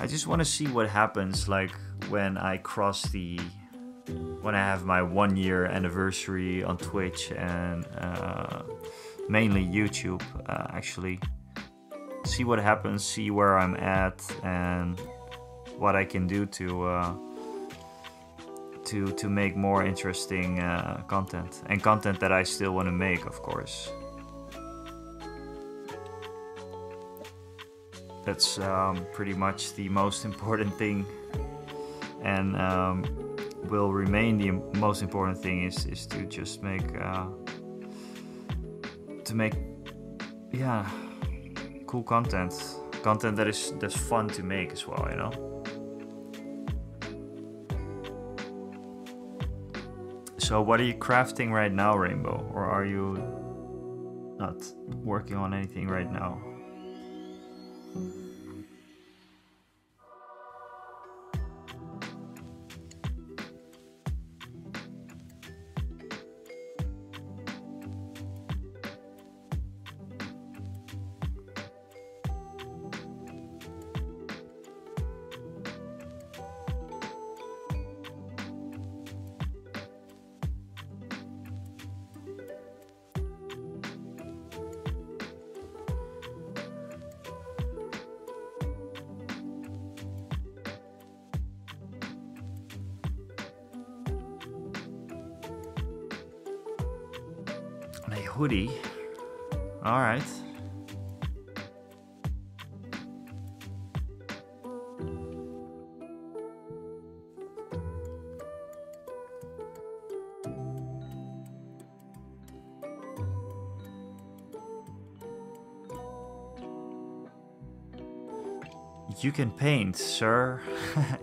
I just want to see what happens, like when I cross when I have my 1 year anniversary on Twitch and mainly YouTube. Actually, see what happens, see where I'm at, and what I can do to make more interesting content, and content that I still want to make, of course. That's pretty much the most important thing, and will remain the most important thing is to just make cool content that's fun to make as well, you know. So what are you crafting right now, Rainbow, or are you not working on anything right now? hoodie. All right. You can paint, sir.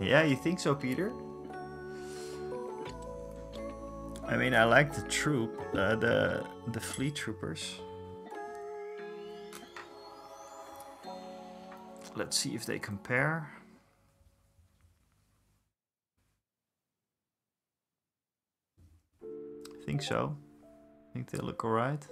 Yeah, you think so, Peter? I mean, I like the the fleet troopers. Let's see if they compare. I think so. I think they look alright.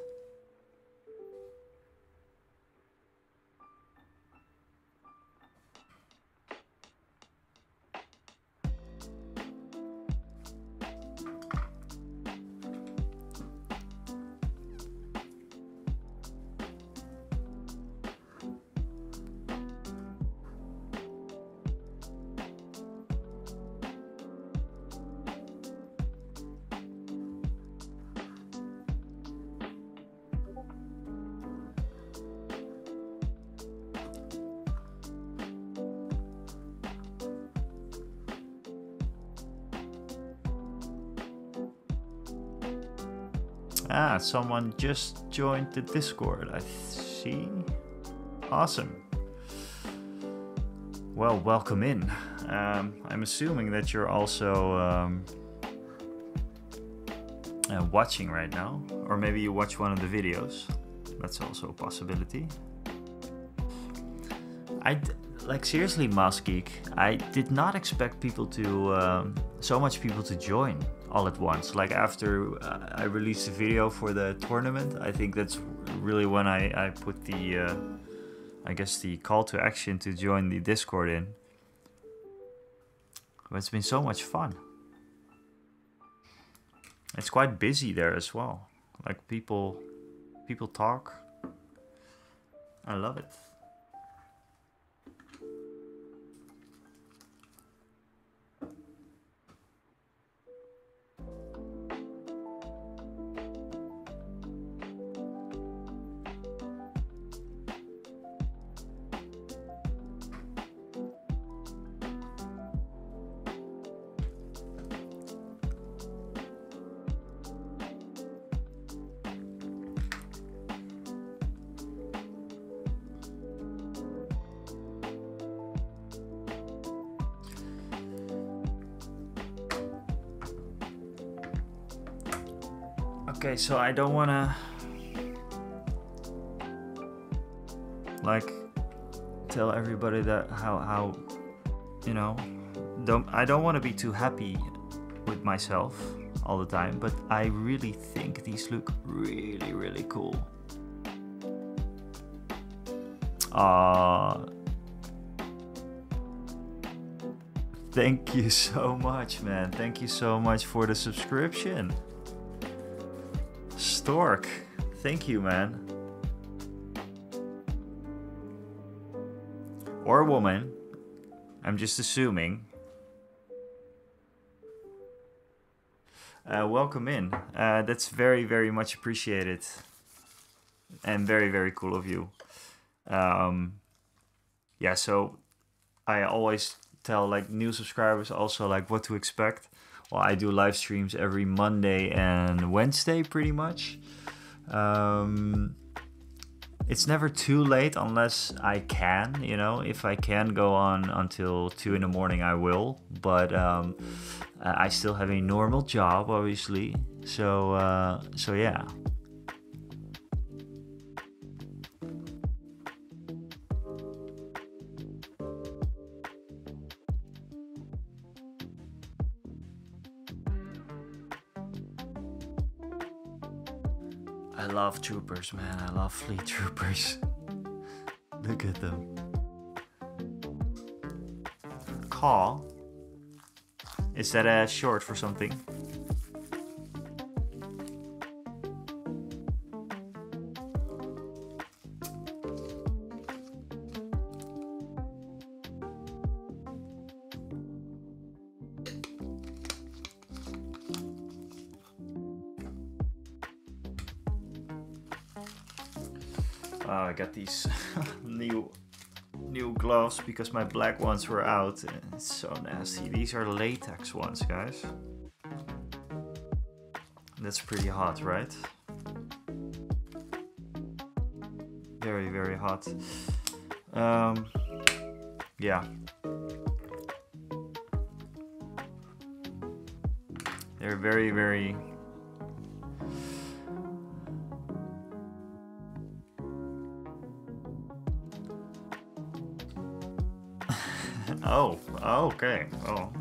Ah, someone just joined the Discord, I see. Awesome. Well, welcome in. I'm assuming that you're also watching right now, or maybe you watch one of the videos. That's also a possibility. Like seriously, Mask Geek, I did not expect people to so much people to join all at once. Like after I released the video for the tournament, I think that's really when I put the I guess the call to action to join the Discord in. But it's been so much fun. It's quite busy there as well. Like people talk. I love it. Okay, so I don't wanna like tell everybody that how you know, I don't want to be too happy with myself all the time, but I really think these look really cool. Thank you so much, man. Thank you so much for the subscription. Stork, thank you, man. Or woman, I'm just assuming. Welcome in. That's very much appreciated. And very cool of you. Yeah, so I always tell like new subscribers also like what to expect. Well, I do live streams every Monday and Wednesday pretty much. It's never too late unless I can, you know. If I can go on until 2 in the morning, I will. But I still have a normal job, obviously. So yeah. I love troopers, man. I love fleet troopers. Look at them. Caw? Is that a short for something? I got these new gloves because my black ones were out. It's so nasty. These are latex ones, guys. That's pretty hot, right? Very, very hot. Yeah. They're very, very... Oh, okay. Oh.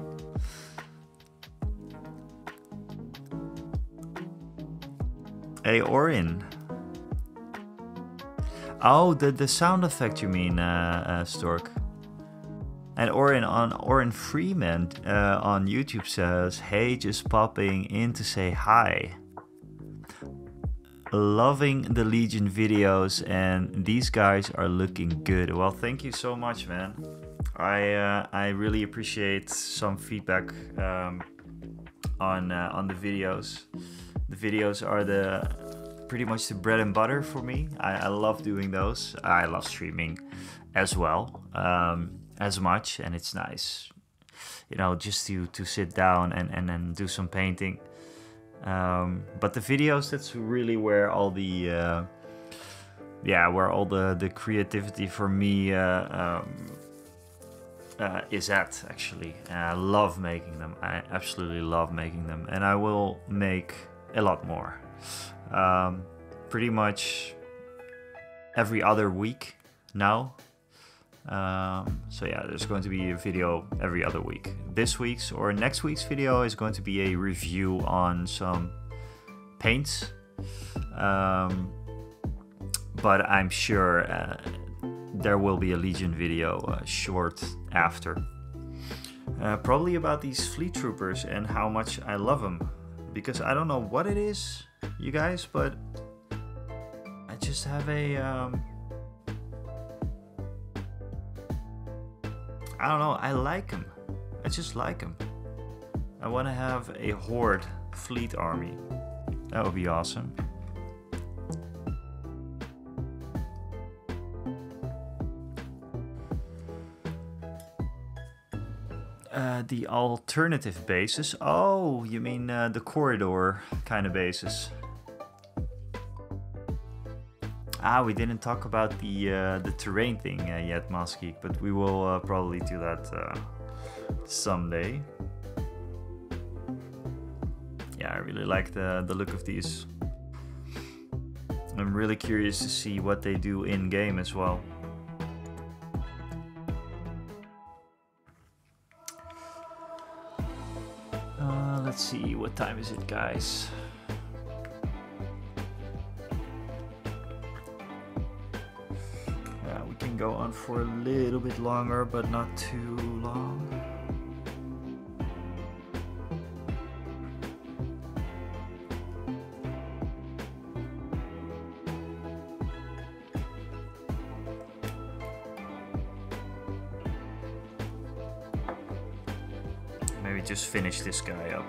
Hey, Orin. Oh, the sound effect you mean, Stork. And Orin Freeman on YouTube says, hey, just popping in to say hi. Loving the Legion videos and these guys are looking good. Well, thank you so much, man. I really appreciate some feedback on the videos. The videos are pretty much the bread and butter for me. I love doing those. I love streaming as well, as much, and it's nice, you know, just to sit down and then do some painting. But the videos, that's really where all the the creativity for me is at, actually. And I love making them. I absolutely love making them, and I will make a lot more. Pretty much every other week now. So yeah, there's going to be a video every other week. This week's or next week's video is going to be a review on some paints. But I'm sure there will be a Legion video short after. Probably about these Fleet Troopers and how much I love them. Because I don't know what it is, you guys, but I just have a... I don't know, I like them. I just like them. I want to have a Horde fleet army. That would be awesome. The alternative bases. Oh, you mean the corridor kind of bases. Ah, we didn't talk about the terrain thing yet, Masky, but we will probably do that someday. Yeah, I really like the look of these. I'm really curious to see what they do in game as well. Let's see, what time is it, guys? Yeah, we can go on for a little bit longer, but not too long. Maybe just finish this guy up.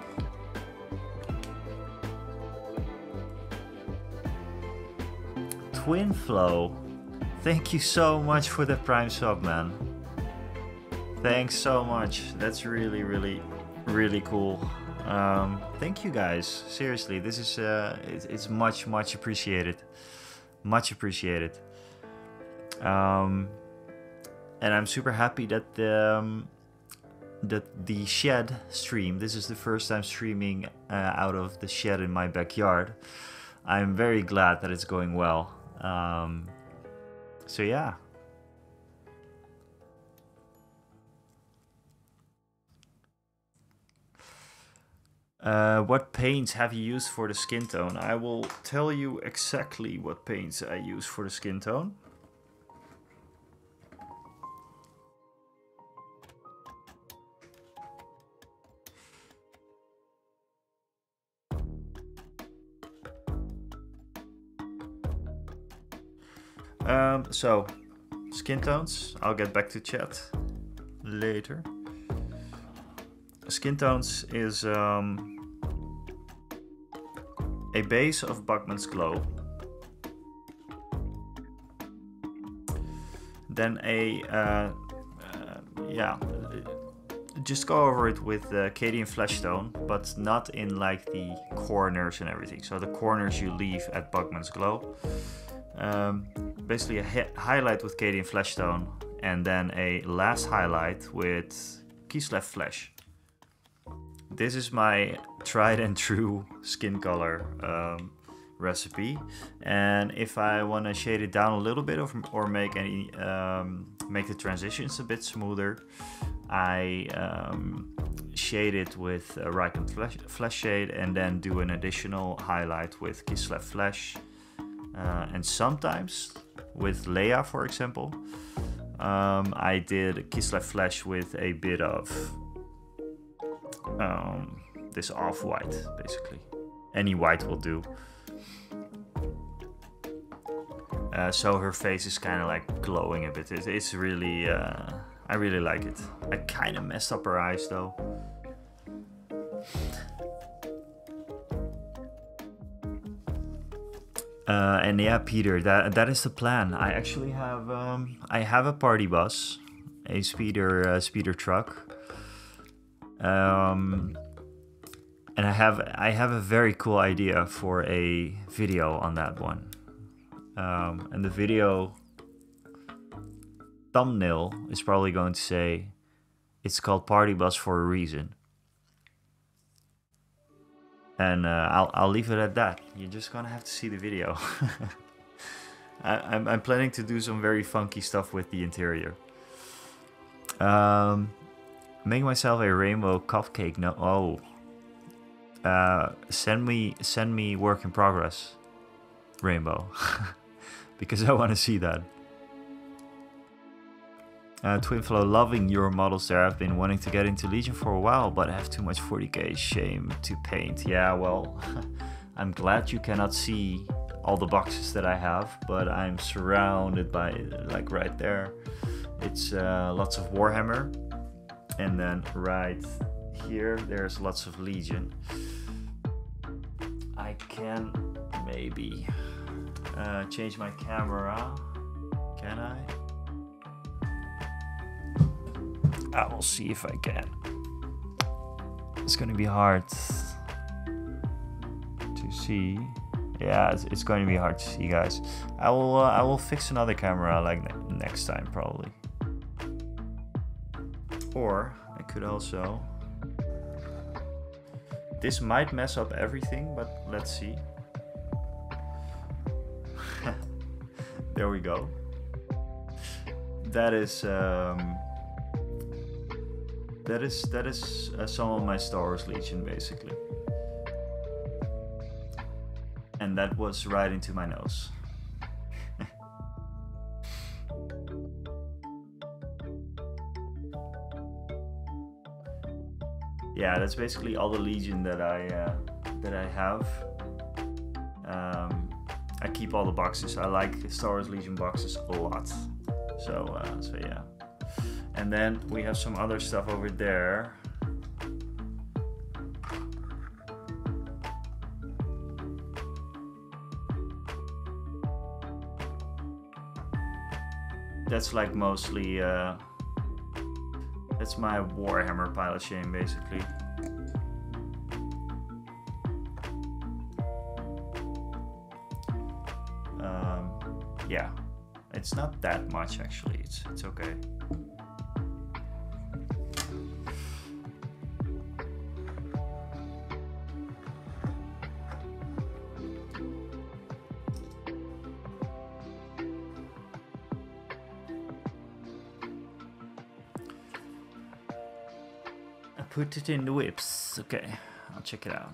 Twin Flow, thank you so much for the Prime sub, man. Thanks so much. That's really, really, really cool. Thank you guys. Seriously, this is it's much, much appreciated. Much appreciated. And I'm super happy that the shed stream. This is the first time streaming out of the shed in my backyard. I'm very glad that it's going well. So yeah. What paints have you used for the skin tone? I will tell you exactly what paints I use for the skin tone. So, skin tones, I'll get back to chat later. Skin tones is a base of Bachmann's Glow. Then yeah, just go over it with Cadian Fleshstone, but not in like the corners and everything. So the corners you leave at Bugman's Glow. Basically a highlight with Cadian Fleshstone, and then a last highlight with Kislev Flesh. This is my tried and true skin color recipe, and if I want to shade it down a little bit or make any make the transitions a bit smoother, I shade it with Rykund Flesh Shade, and then do an additional highlight with Kislev Flesh, and sometimes with Leia, for example, I did Kislev Flesh with a bit of this off-white, basically. Any white will do. So her face is kind of like glowing a bit. It's really, I really like it. I kind of messed up her eyes though. And yeah, Peter, that is the plan. I actually have a party bus, a speeder truck. And I have a very cool idea for a video on that one. And the video thumbnail is probably going to say it's called Party Bus for a reason. And I'll leave it at that. You're just gonna have to see the video. I'm planning to do some very funky stuff with the interior. Make myself a rainbow cupcake. No, send me work in progress, Rainbow, because I want to see that. Twinflow, loving your models there. I've been wanting to get into Legion for a while, but I have too much 40k shame to paint. Yeah, well, I'm glad you cannot see all the boxes that I have, but I'm surrounded by, like right there, it's lots of Warhammer, and then right here there's lots of Legion. I can maybe change my camera. Can I? I will see if I can. It's gonna be hard to see. Yeah, it's going to be hard to see, guys. I will fix another camera like next time probably. Or I could also. This might mess up everything, but let's see. There we go. That is some of my Star Wars Legion, basically. And that was right into my nose. Yeah, that's basically all the Legion that I have. I keep all the boxes. I like Star Wars Legion boxes a lot. So yeah. And then we have some other stuff over there. That's like mostly, that's my Warhammer pile of shame, basically. Yeah, it's not that much actually. It's okay. Put it in the whips. Okay, I'll check it out.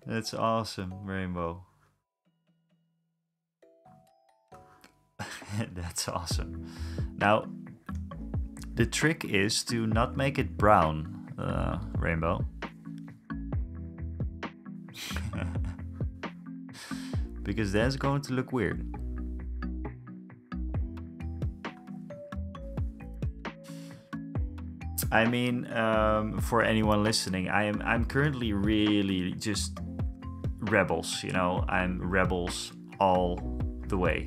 That's awesome, Rainbow. That's awesome. Now, the trick is to not make it brown, Rainbow. Because that's going to look weird. I mean, for anyone listening, I'm currently really just rebels. You know, I'm rebels all the way.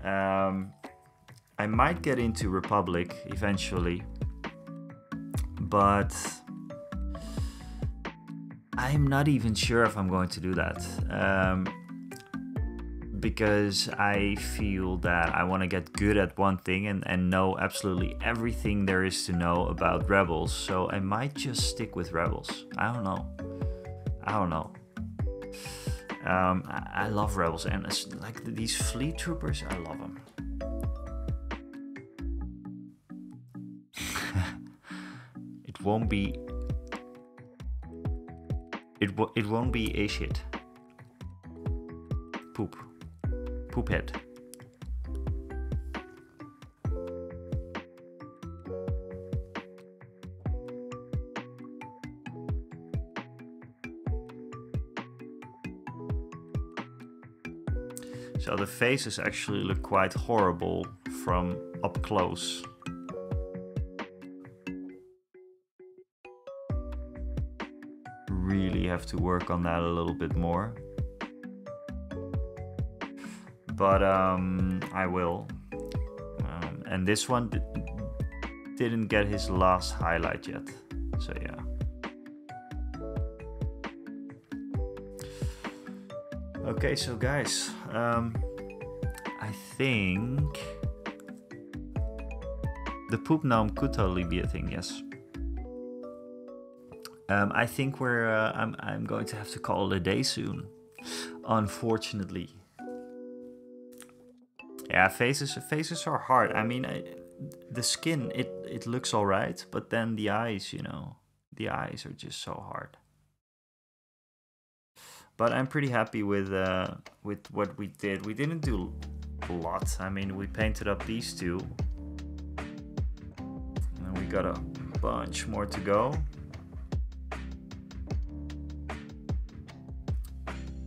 I might get into Republic eventually, but I'm not even sure if I'm going to do that. Because I feel that I want to get good at one thing and know absolutely everything there is to know about Rebels. So I might just stick with Rebels. I don't know. I love Rebels, and like these fleet troopers, I love them. It won't be. It won't be a shit. Poop head. So the faces actually look quite horrible from up close. Really have to work on that a little bit more. But I will. And this one didn't get his last highlight yet. So yeah. Okay, so guys, I think the poop gnome could totally be a thing, yes. I think I'm going to have to call it a day soon, unfortunately. Yeah, faces are hard. I mean, the skin, it looks alright, but then the eyes, you know, the eyes are just so hard. But I'm pretty happy with what we did. We didn't do a lot. I mean, we painted up these two, and we got a bunch more to go.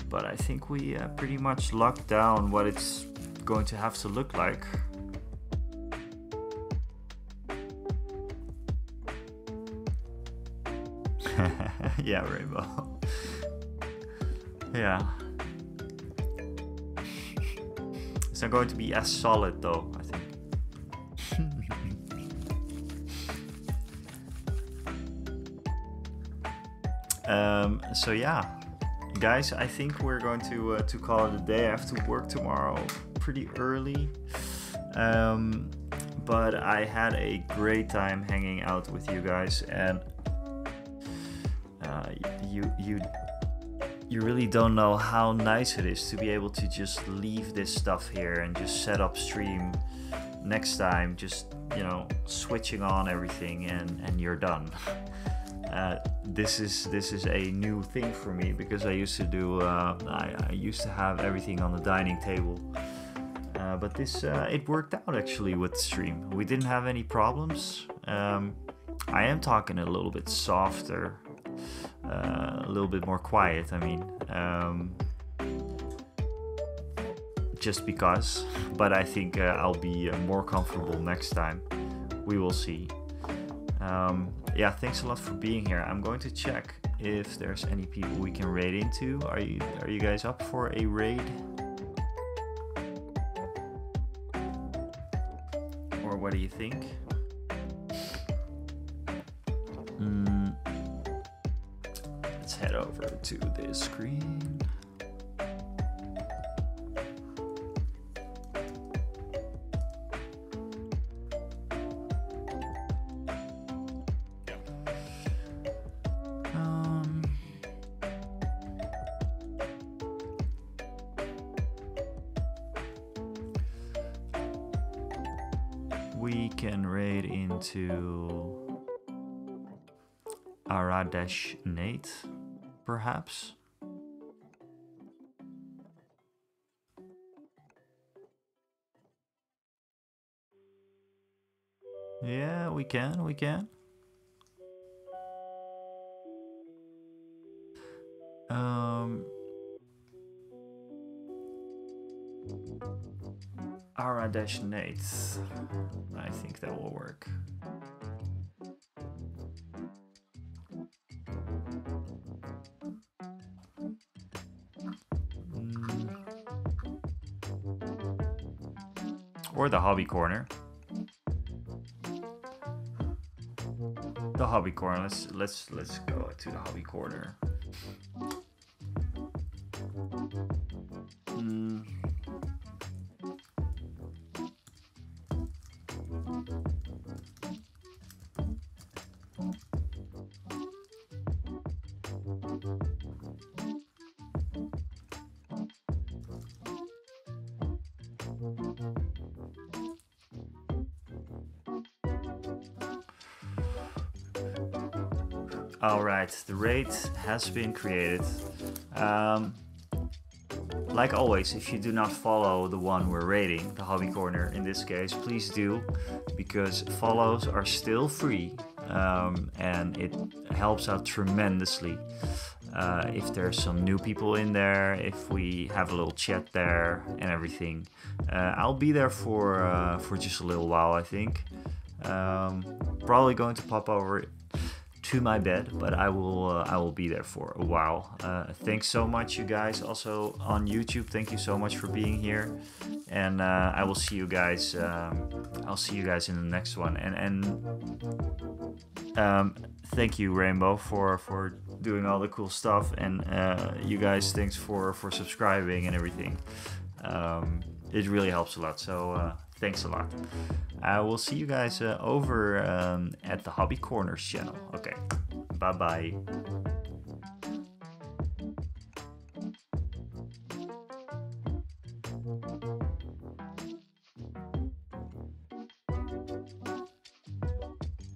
But I think we pretty much locked down what it's going to have to look like. Yeah, Rainbow. Yeah. It's not going to be as solid though, I think. So yeah, guys, I think we're going to call it a day. I have to work tomorrow pretty early. But I had a great time hanging out with you guys, and you really don't know how nice it is to be able to just leave this stuff here and just set up stream next time, just, you know, switching on everything and you're done. This is a new thing for me, because I used to do I used to have everything on the dining table, but this it worked out actually with the stream. We didn't have any problems. I am talking a little bit softer, a little bit more quiet, I mean, just because, but I think I'll be more comfortable next time. We will see. Yeah, thanks a lot for being here. I'm going to check if there's any people we can raid into. Are you guys up for a raid? Or what do you think? Let's head over to this screen. We can raid into Aradesh Nate, perhaps. Yeah, we can. Aradesh Nate. I think that will work. or the hobby corner. The hobby corner. Let's go to the hobby corner. Alright, the raid has been created. Like always, if you do not follow the one we're raiding, the hobby corner in this case, please do, because follows are still free, and it helps out tremendously. If there's some new people in there, if we have a little chat there and everything. I'll be there for just a little while, I think. Probably going to pop over to my bed, but I will be there for a while. Thanks so much, you guys. Also on YouTube, thank you so much for being here, and I will see you guys. I'll see you guys in the next one. And thank you, Rainbow, for doing all the cool stuff, and you guys, thanks for subscribing and everything. It really helps a lot. So thanks a lot. I will see you guys over at the Hobby Corners channel. Okay, bye bye.